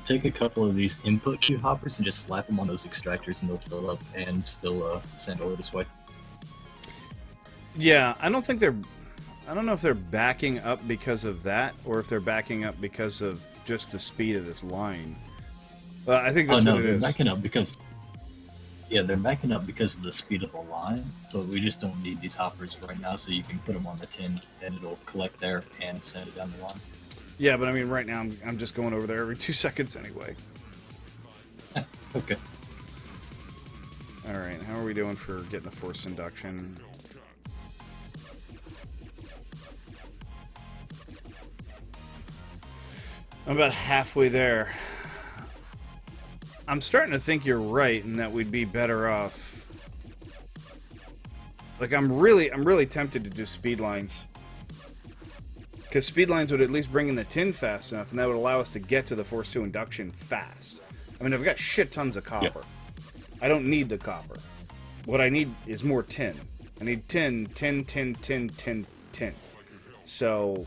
Take a couple of these input queue hoppers and just slap them on those extractors, and they'll fill up and still send over this way. Yeah, I don't know if they're backing up because of that, or if they're backing up because of just the speed of this line. Well, I think that's what it is. They're backing up because... Yeah, they're backing up because of the speed of the line, but we just don't need these hoppers right now, so you can put them on the tin, and it'll collect there and send it down the line. Yeah, but I mean, right now I'm just going over there every 2 seconds anyway. Okay. All right, how are we doing for getting the forced induction? I'm about halfway there. I'm starting to think you're right, and that we'd be better off. Like, I'm really tempted to do speed lines. Because speed lines would at least bring in the tin fast enough, and that would allow us to get to the Force 2 induction fast. I mean, I've got shit tons of copper. Yep. I don't need the copper. What I need is more tin. I need tin. So,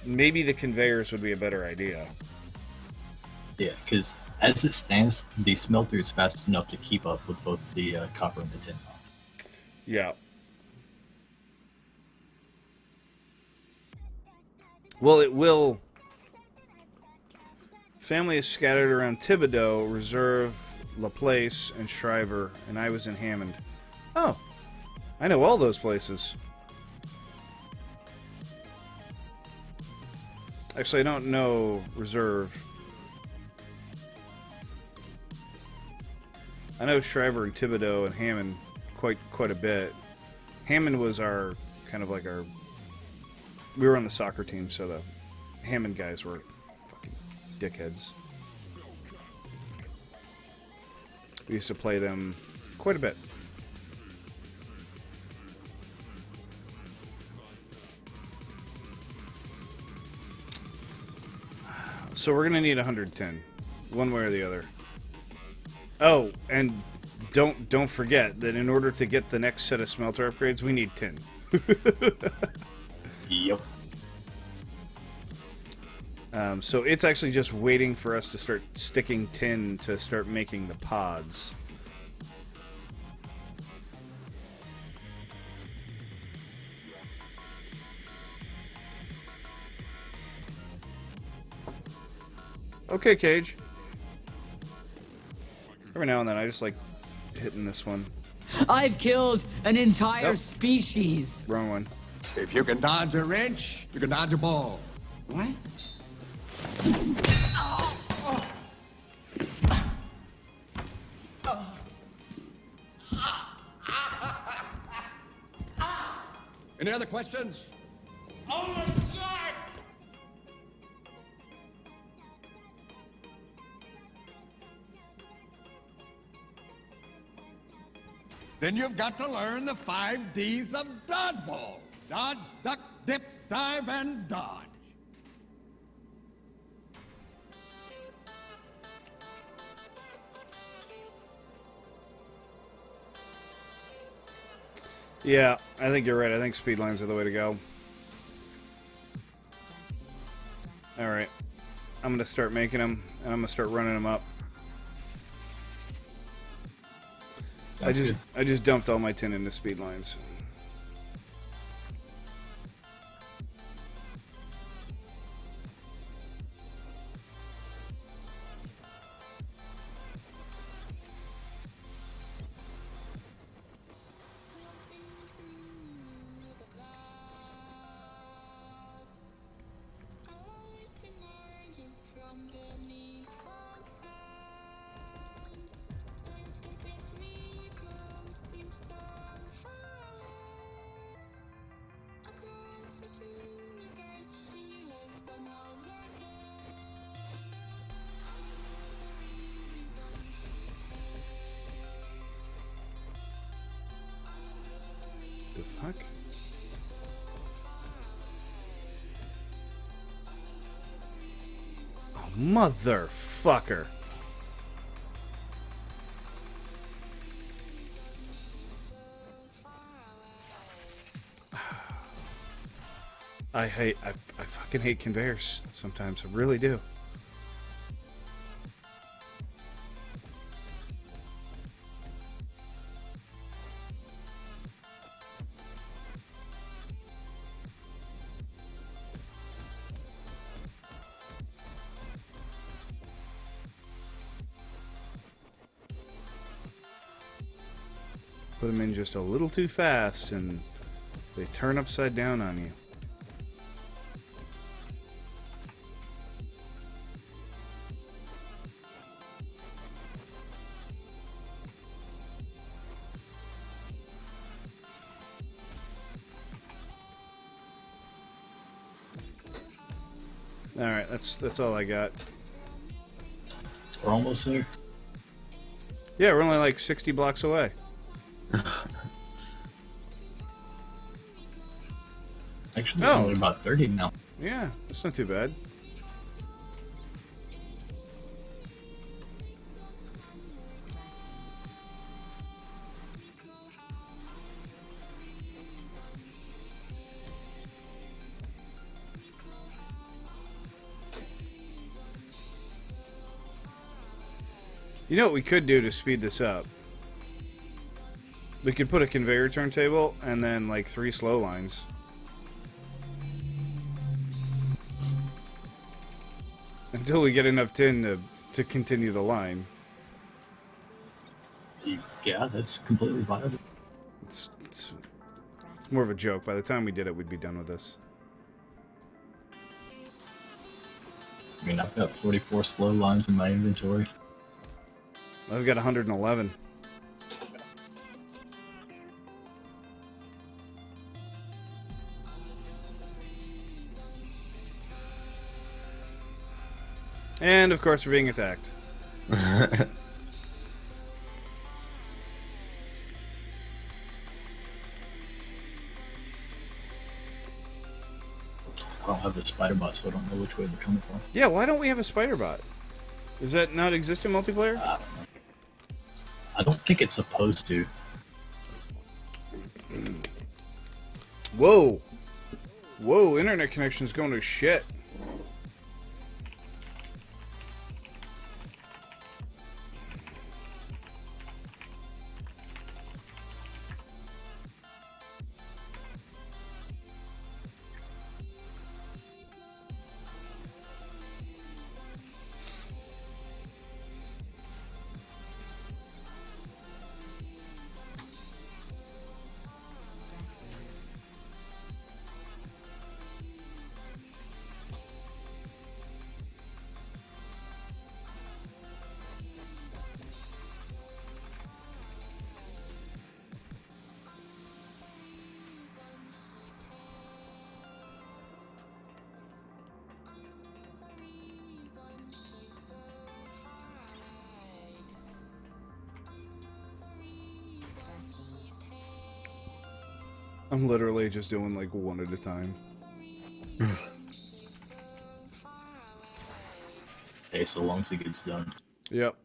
maybe the conveyors would be a better idea. Yeah, because as it stands, the smelter is fast enough to keep up with both the copper and the tin. Yeah. Well, it will. Family is scattered around Thibodeau, Reserve, Laplace, and Shriver, and I was in Hammond. Oh, I know all those places. Actually, I don't know Reserve. I know Shriver and Thibodeau and Hammond quite a bit. Hammond was our kind of like our. We were on the soccer team, so the Hammond guys were fucking dickheads. We used to play them quite a bit. So we're gonna need 110, one way or the other. Oh, and don't forget that in order to get the next set of smelter upgrades, we need tin. Yep. So it's actually just waiting for us to start sticking tin to start making the pods. Okay, Cage. Every now and then I just like hitting this one. I've killed an entire Nope. species. Wrong one. If you can dodge a wrench, you can dodge a ball. What? Any other questions? Oh my God! Then you've got to learn the 5 Ds of dodgeball. Dodge, duck, dip, dive, and dodge. Yeah, I think you're right. I think speed lines are the way to go. Alright. I'm going to start making them, and I'm going to start running them up. I just dumped all my tin into speed lines. The fuck? Oh, motherfucker. I fucking hate conveyors sometimes. I really do. Put them in just a little too fast and they turn upside down on you. All right, that's all I got. We're almost there. Yeah, we're only like 60 blocks away. Actually, only about 30 now. Yeah, that's not too bad. You know what we could do to speed this up? We could put a conveyor turntable and then like 3 slow lines. Until we get enough tin to continue the line. Yeah, that's completely viable. It's more of a joke. By the time we did it, we'd be done with this. I mean, I've got 44 slow lines in my inventory. I've got 111. And of course, we're being attacked. I don't have the spider bot, so I don't know which way they're coming from. Yeah, why don't we have a spider bot? Does that not exist in multiplayer? I don't know. I don't think it's supposed to. Whoa. Whoa, internet connection's going to shit. I'm literally just doing like one at a time. Okay, so long as it gets done. Yep.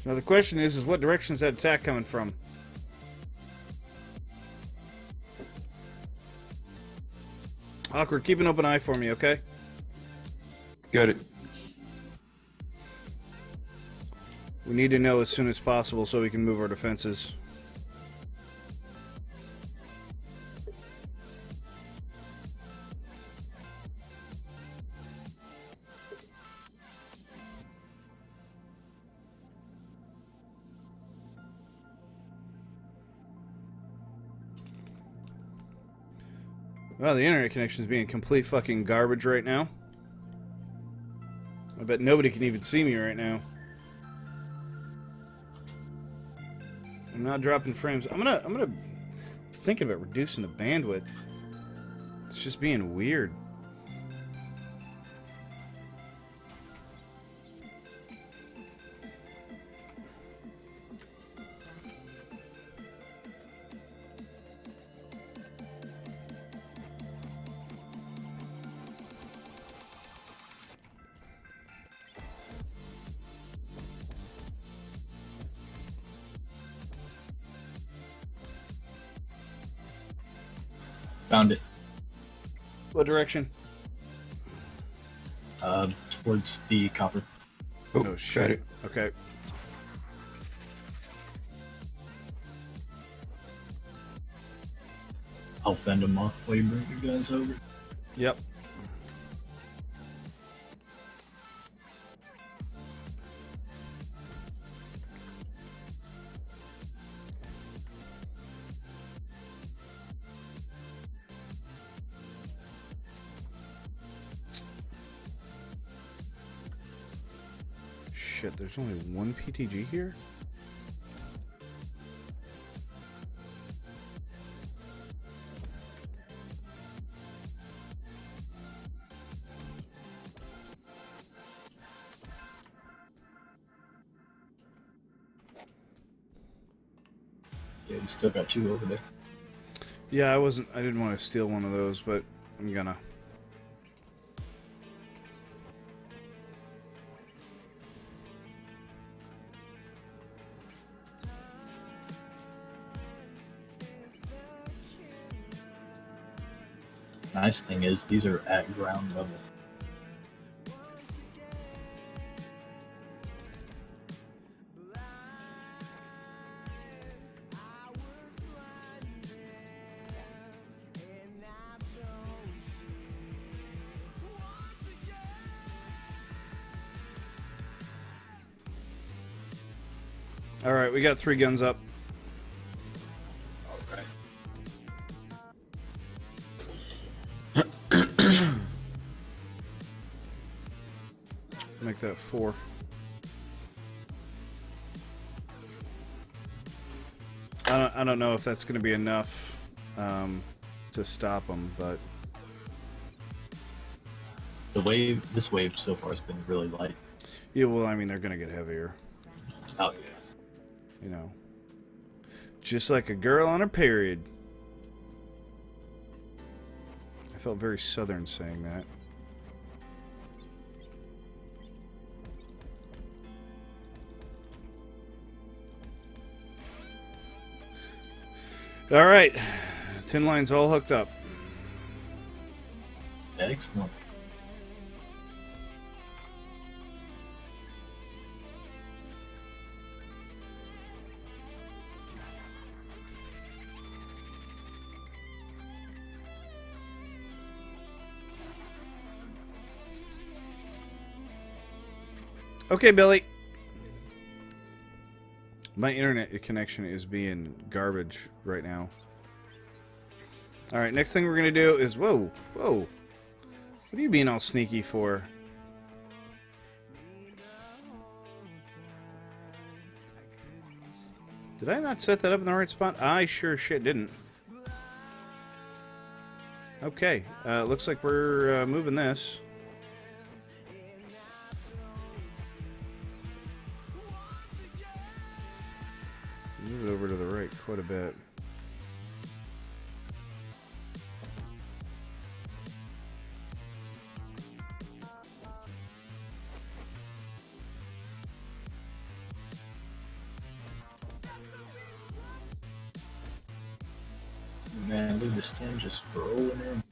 Now the question is what direction is that attack coming from? Awkward, keep an open eye for me, okay? Got it. We need to know as soon as possible so we can move our defenses. Well, the internet connection is being complete fucking garbage right now. I bet nobody can even see me right now. I'm not dropping frames. I'm gonna think about reducing the bandwidth. It's just being weird. Found it. What direction? Towards the copper. Oh, shit. got it. Okay. I'll fend them off while you bring the guys over. Yep. Shit, there's only one PTG here? Yeah, you still got two over there. Yeah, I didn't want to steal one of those, but I'm gonna. Nice thing is, these are at ground level. Alright, we got 3 guns up. Alright. Make that 4. I don't know if that's going to be enough to stop them, but This wave so far has been really light. yeah, well, I mean, they're going to get heavier. Oh yeah. You know, just like a girl on her period. I felt very southern saying that. All right, tin line's all hooked up. Excellent. Okay, Billy. My internet connection is being garbage right now. All right, next thing we're gonna do is whoa. What are you being all sneaky for? Did I not set that up in the right spot? I sure shit didn't. Okay, looks like we're moving this. Move it over to the right quite a bit. Man, look at this tin just rolling in.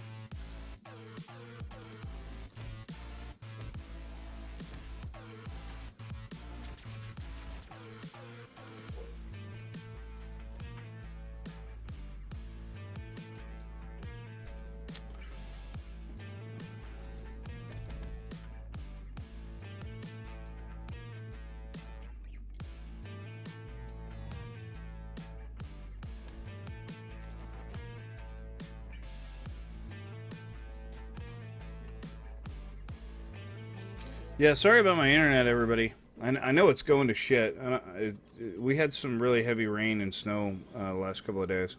Yeah, sorry about my internet, everybody. I know it's going to shit. We had some really heavy rain and snow the last couple of days.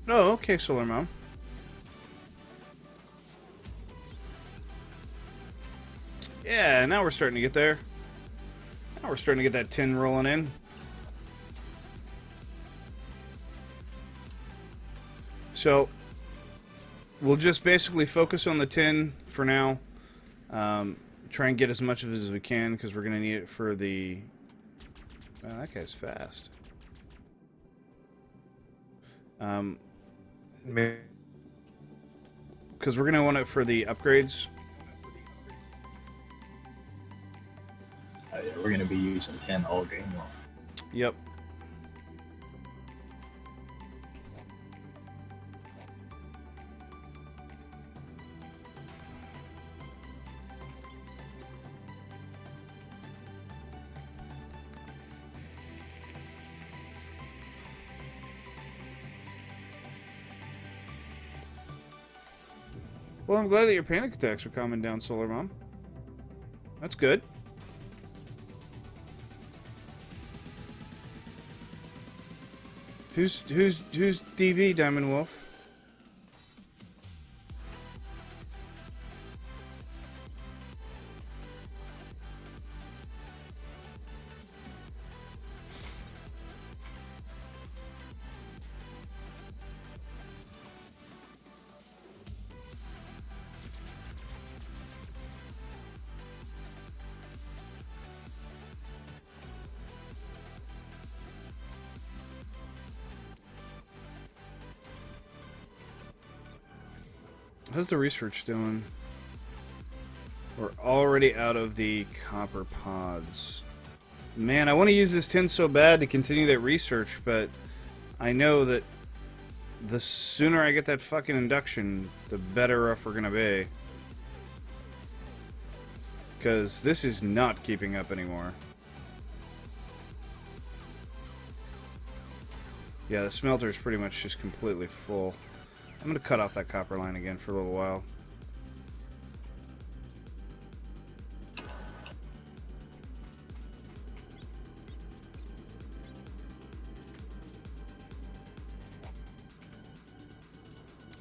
Oh, okay, Solar Mom. Yeah, now we're starting to get there. Now we're starting to get that tin rolling in. So, we'll just basically focus on the tin for now. Try and get as much of it as we can, because we're going to need it for the... Oh, that guy's fast. Because we're going to want it for the upgrades. Oh, yeah, we're going to be using 10 all game long. Yep. Well, I'm glad that your panic attacks are calming down, Solar Mom. That's good. Who's DV, Diamond Wolf? How's the research doing? We're already out of the copper pods. Man, I want to use this tin so bad to continue that research, but I know that the sooner I get that fucking induction, the better off we're gonna be. Because this is not keeping up anymore. Yeah, the smelter is pretty much just completely full. I'm going to cut off that copper line again for a little while.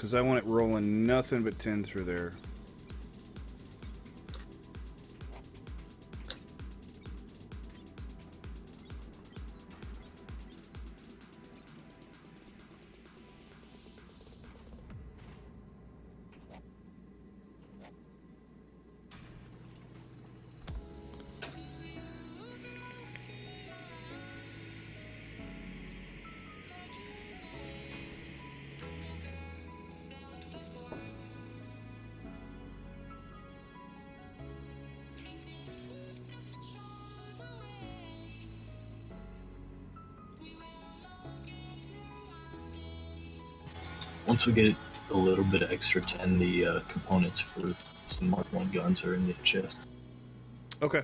Because I want it rolling nothing but 10 through there. Once we get a little bit of extra 10, the components for some Mark 1 guns are in the chest. Okay.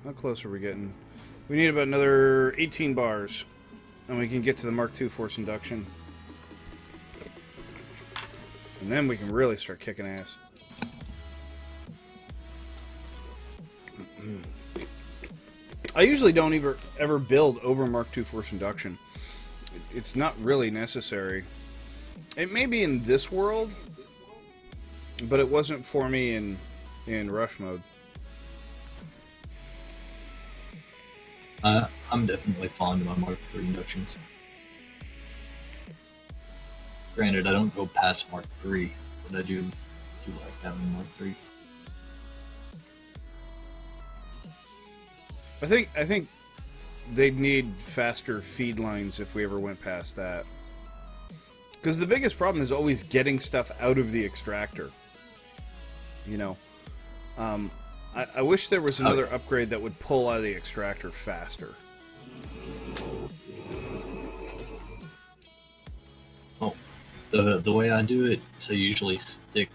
How close are we getting? We need about another 18 bars, and we can get to the Mark II force induction. And then we can really start kicking ass. I usually don't ever build over Mark II force induction. It's not really necessary. It may be in this world, but it wasn't for me in rush mode. I'm definitely fond of my Mark III inductions. Granted, I don't go past Mark III, but I do like having Mark III. I think they'd need faster feed lines if we ever went past that. Because the biggest problem is always getting stuff out of the extractor. You know, I wish there was another upgrade that would pull out of the extractor faster. Oh, the way I do it, so I usually stick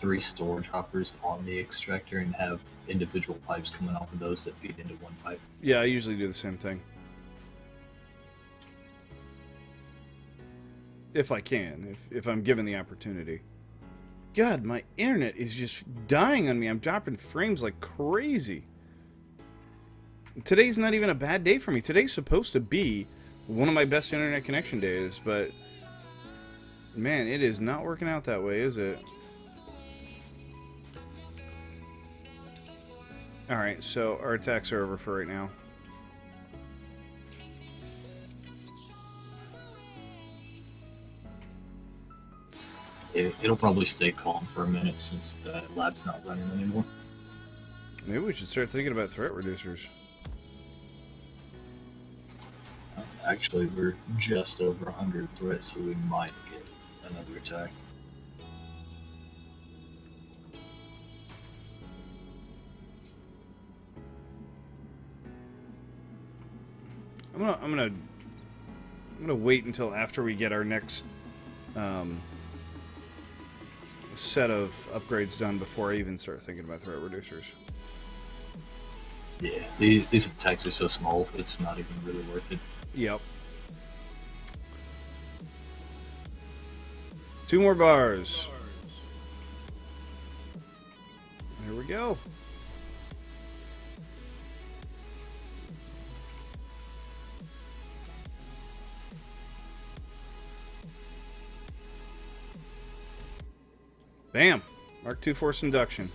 3 storage hoppers on the extractor and have individual pipes coming off of those that feed into one pipe. Yeah, I usually do the same thing. If I can, if I'm given the opportunity. God, my internet is just dying on me. I'm dropping frames like crazy. Today's not even a bad day for me. Today's supposed to be one of my best internet connection days, but man, it is not working out that way, is it? Alright, so our attacks are over for right now. It'll probably stay calm for a minute since the lab's not running anymore. Maybe we should start thinking about threat reducers. Actually, we're just over 100 threats, so we might get another attack. I'm gonna wait until after we get our next set of upgrades done before I even start thinking about threat reducers. Yeah, these attacks are so small, it's not even really worth it. Yep. 2 more bars. There we go. Bam! Mark II force induction.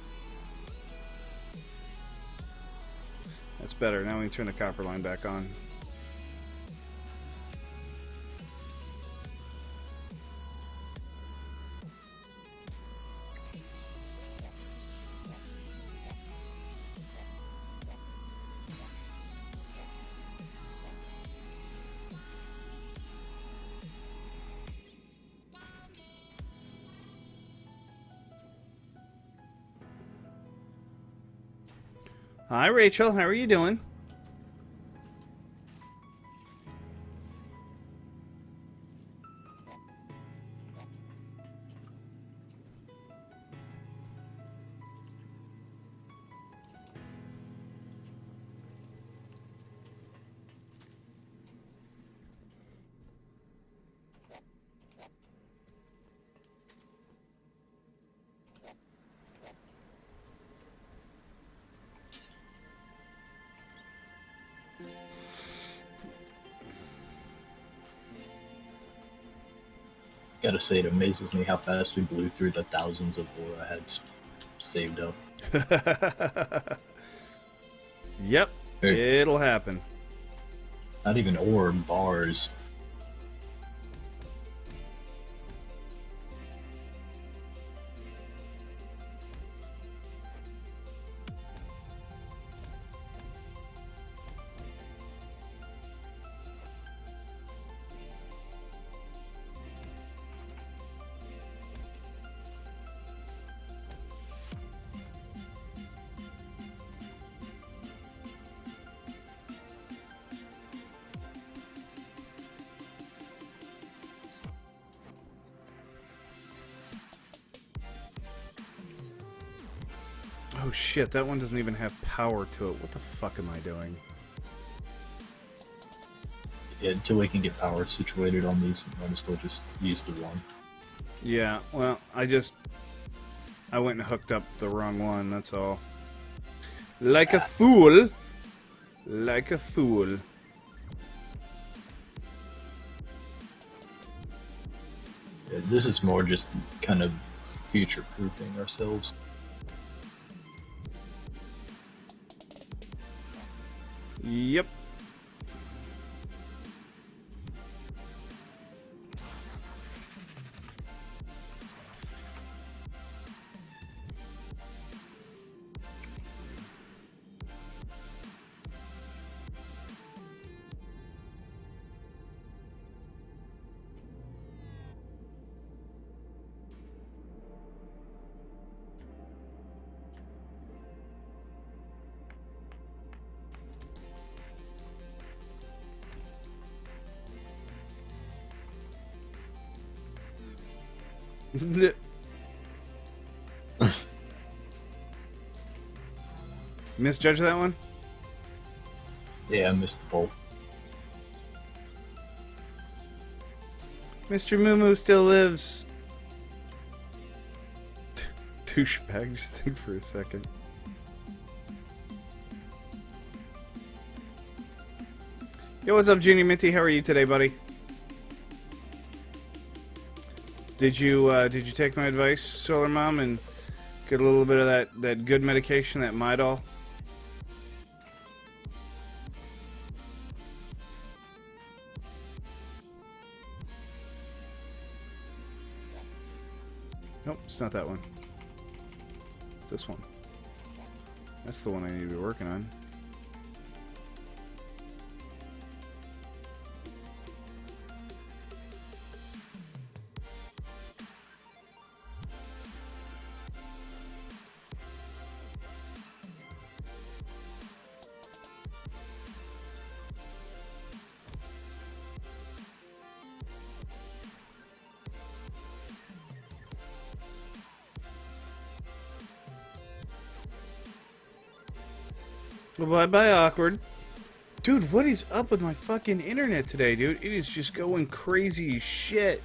That's better. Now we can turn the copper line back on. Hi, Rachel. How are you doing? Gotta say, it amazes me how fast we blew through the thousands of ore I had saved up. Yep, it'll happen. Not even ore, bars. Oh shit, that one doesn't even have power to it. What the fuck am I doing? Yeah, until we can get power situated on these, might as well just use the one. Yeah, well, I went and hooked up the wrong one, that's all. Like a fool! Like a fool. Yeah, this is more just kind of future-proofing ourselves. Yep. Misjudge that one? Yeah, I missed the bolt. Mr. Moo still lives. Douchebag, just think for a second. Yo, what's up, Junior Minty? How are you today, buddy? Did you take my advice, Solar Mom, and get a little bit of that good medication, that Midol? Nope, it's not that one. It's this one. That's the one I need to be working on. Well, bye-bye, awkward. Dude, what is up with my fucking internet today, dude? It is just going crazy as shit.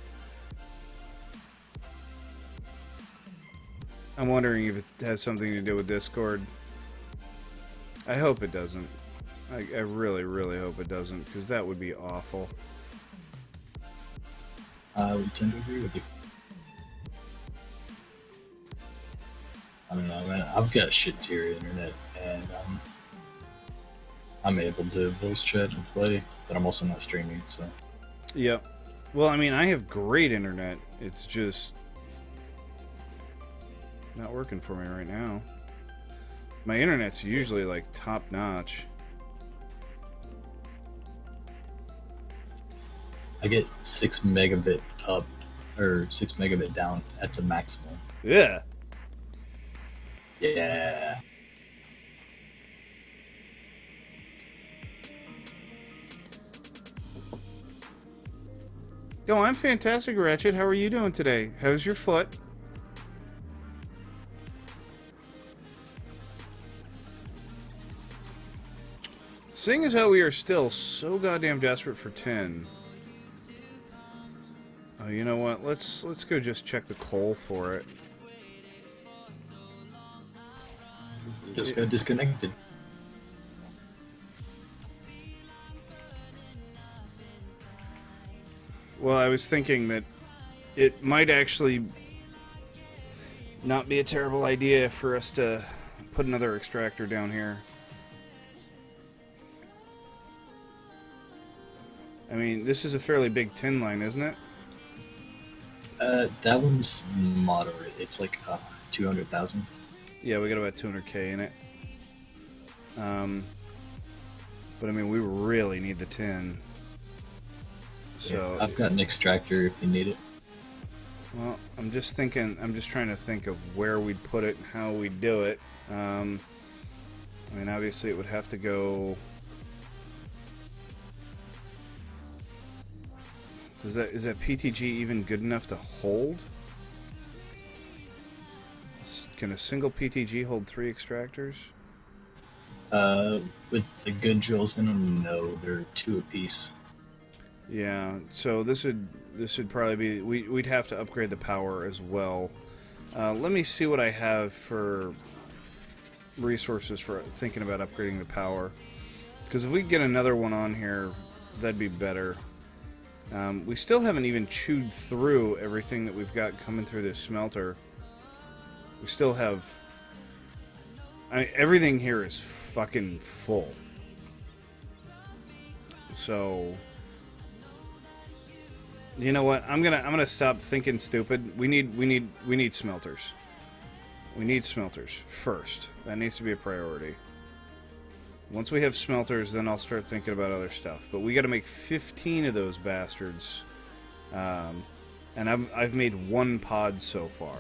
I'm wondering if it has something to do with Discord. I hope it doesn't. I really, really hope it doesn't, because that would be awful. I would tend to agree with you. I don't know, man. I've got shit tier internet, and I'm able to voice chat and play, but I'm also not streaming, so. Yep. Well, I mean, I have great internet. It's just not working for me right now. My internet's usually like top notch. I get 6 megabit up, or 6 megabit down at the maximum. Yeah. Yeah. Yo, I'm fantastic, Ratchet. How are you doing today? How's your foot? Seeing as how we are still so goddamn desperate for 10. Oh, you know what? Let's go just check the coal for it. Just got disconnected. Well, I was thinking that it might actually not be a terrible idea for us to put another extractor down here. I mean, this is a fairly big tin line, isn't it? That one's moderate. It's like 200,000. Yeah, we got about 200k in it. But I mean, we really need the tin. So yeah, I've got an extractor if you need it. Well, I'm just thinking. I'm just trying to think of where we'd put it and how we'd do it. I mean, obviously, it would have to go. Is that PTG even good enough to hold? Can a single PTG hold 3 extractors? With the good drills in them, no, they're 2 apiece. Yeah, so this would probably be we'd have to upgrade the power as well. Let me see what I have for resources for thinking about upgrading the power. Because if we get another one on here, that'd be better. We still haven't even chewed through everything that we've got coming through this smelter. We still have... I mean, everything here is fucking full. So... You know what? I'm gonna stop thinking stupid. We need smelters. We need smelters first. That needs to be a priority. Once we have smelters, then I'll start thinking about other stuff. But we got to make 15 of those bastards, and I've made 1 pod so far.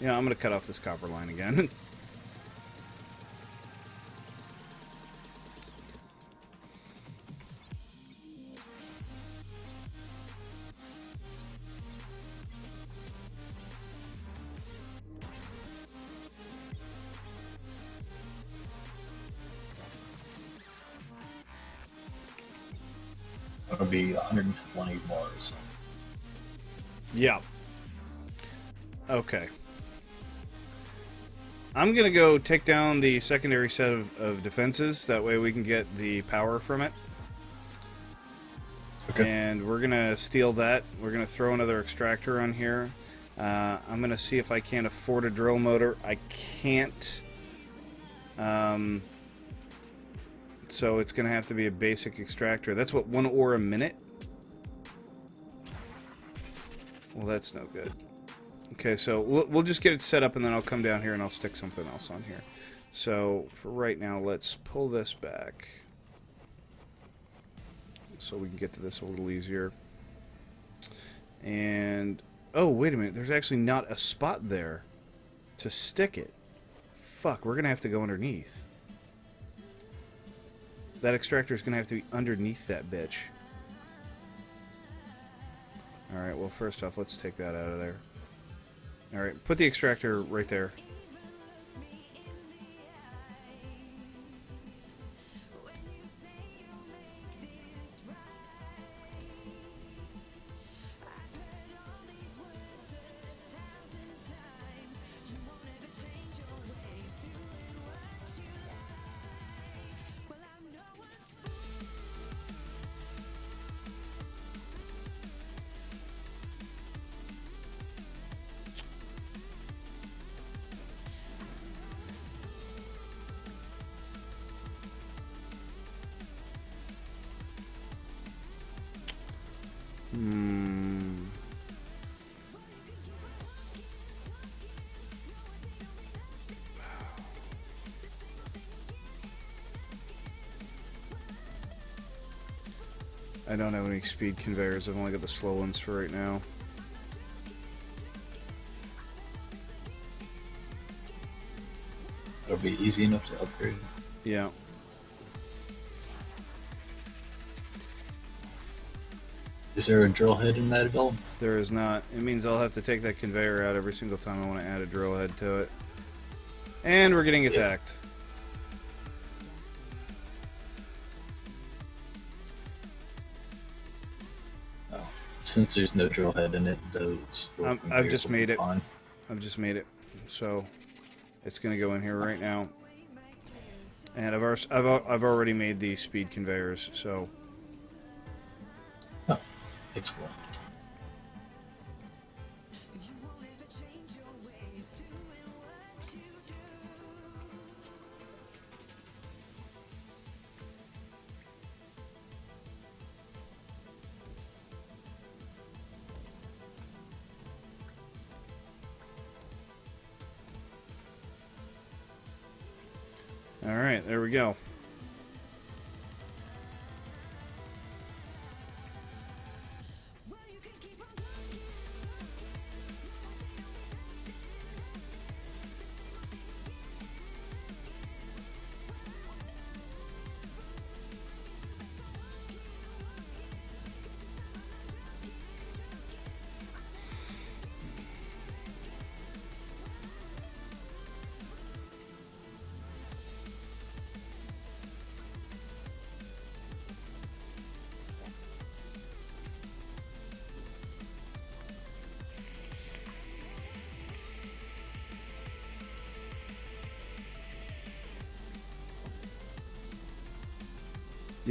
Yeah, I'm gonna cut off this copper line again. It'll be 120 more. So. Yeah. Okay. I'm gonna go take down the secondary set of defenses. That way we can get the power from it. Okay. And we're gonna steal that. We're gonna throw another extractor on here. I'm gonna see if I can't afford a drill motor. I can't. So it's gonna have to be a basic extractor. That's what, 1 ore a minute? Well, that's no good. Okay, so we'll just get it set up and then I'll come down here and I'll stick something else on here. So for right now, let's pull this back so we can get to this a little easier. And oh, wait a minute, there's actually not a spot there to stick it. Fuck, we're gonna have to go underneath. That extractor is gonna have to be underneath that bitch. Alright, well, first off, let's take that out of there. Alright, put the extractor right there. I don't have any speed conveyors. I've only got the slow ones for right now. It'll be easy enough to upgrade. Yeah. Is there a drill head in that at all? There is not. It means I'll have to take that conveyor out every single time I want to add a drill head to it. And we're getting attacked. Oh. Since there's no drill head in it, those... I've just made it. I've just made it. So, it's going to go in here right now. And I've already made the speed conveyors, so Oh, excellent. all right, there we go.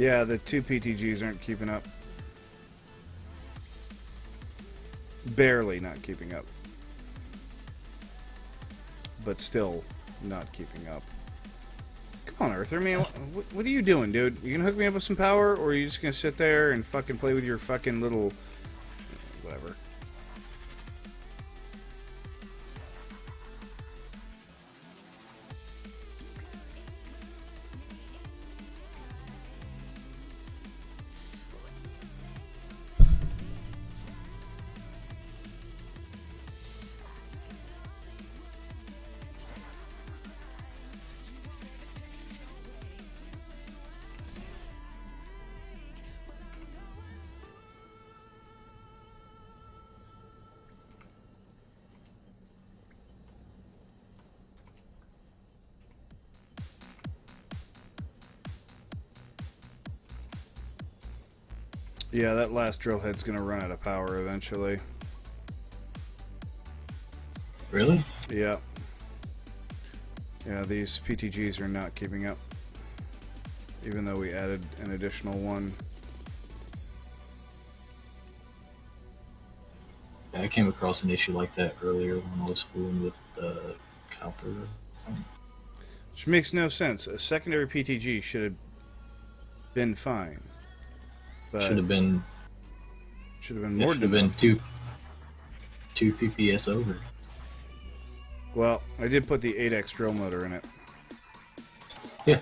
Yeah, the 2 PTGs aren't keeping up. Barely not keeping up. But still not keeping up. Come on, Arthur, man. What are you doing, dude? You gonna hook me up with some power, or are you just gonna sit there and fucking play with your fucking little... whatever. Yeah, that last drill head's gonna run out of power eventually. Really? Yeah. Yeah, these PTGs are not keeping up. Even though we added an additional one. Yeah, I came across an issue like that earlier when I was fooling with the copper thing. Which makes no sense. A secondary PTG should have been fine. But Should have been more should than have been enough. two PPS over. Well, I did put the 8x drill motor in it. Yeah.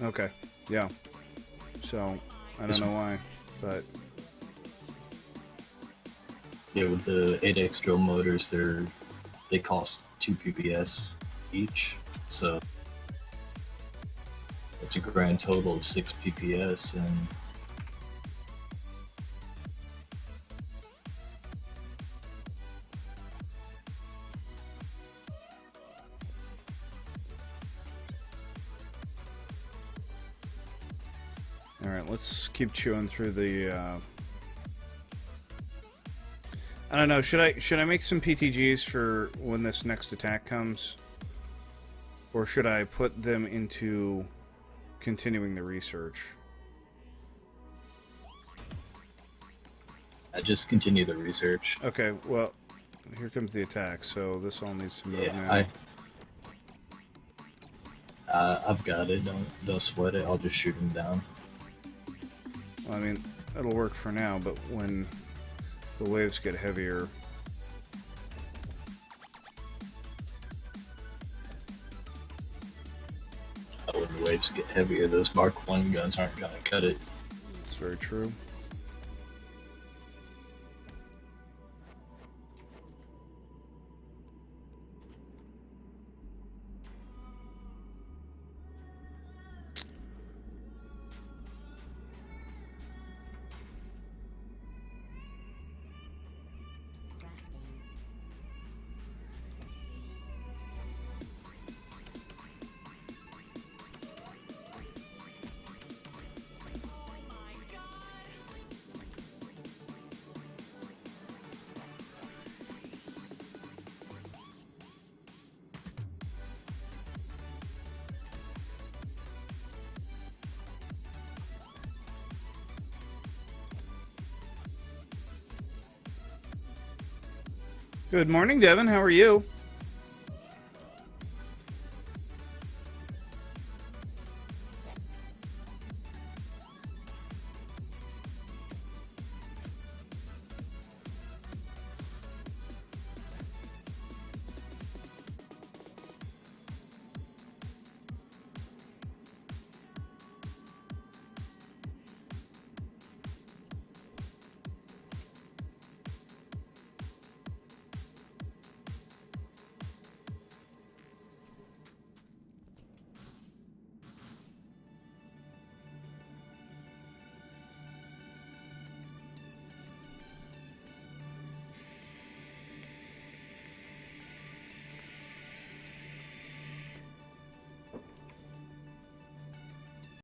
Okay. Yeah. So, I don't know why, but... Yeah, with the 8x drill motors, they cost 2 PPS each, so it's a grand total of 6 PPS, and Alright, let's keep chewing through the, I don't know, should I make some PTGs for when this next attack comes? Or should I put them into continuing the research? I just continue the research. Okay, well, here comes the attack, so this all needs to move now. Yeah, I've got it. Don't sweat it. I'll just shoot him down. Well, I mean, it'll work for now, but when the waves get heavier... When the waves get heavier, those Mark 1 guns aren't going to cut it. It's very true. Good morning, Devin. How are you?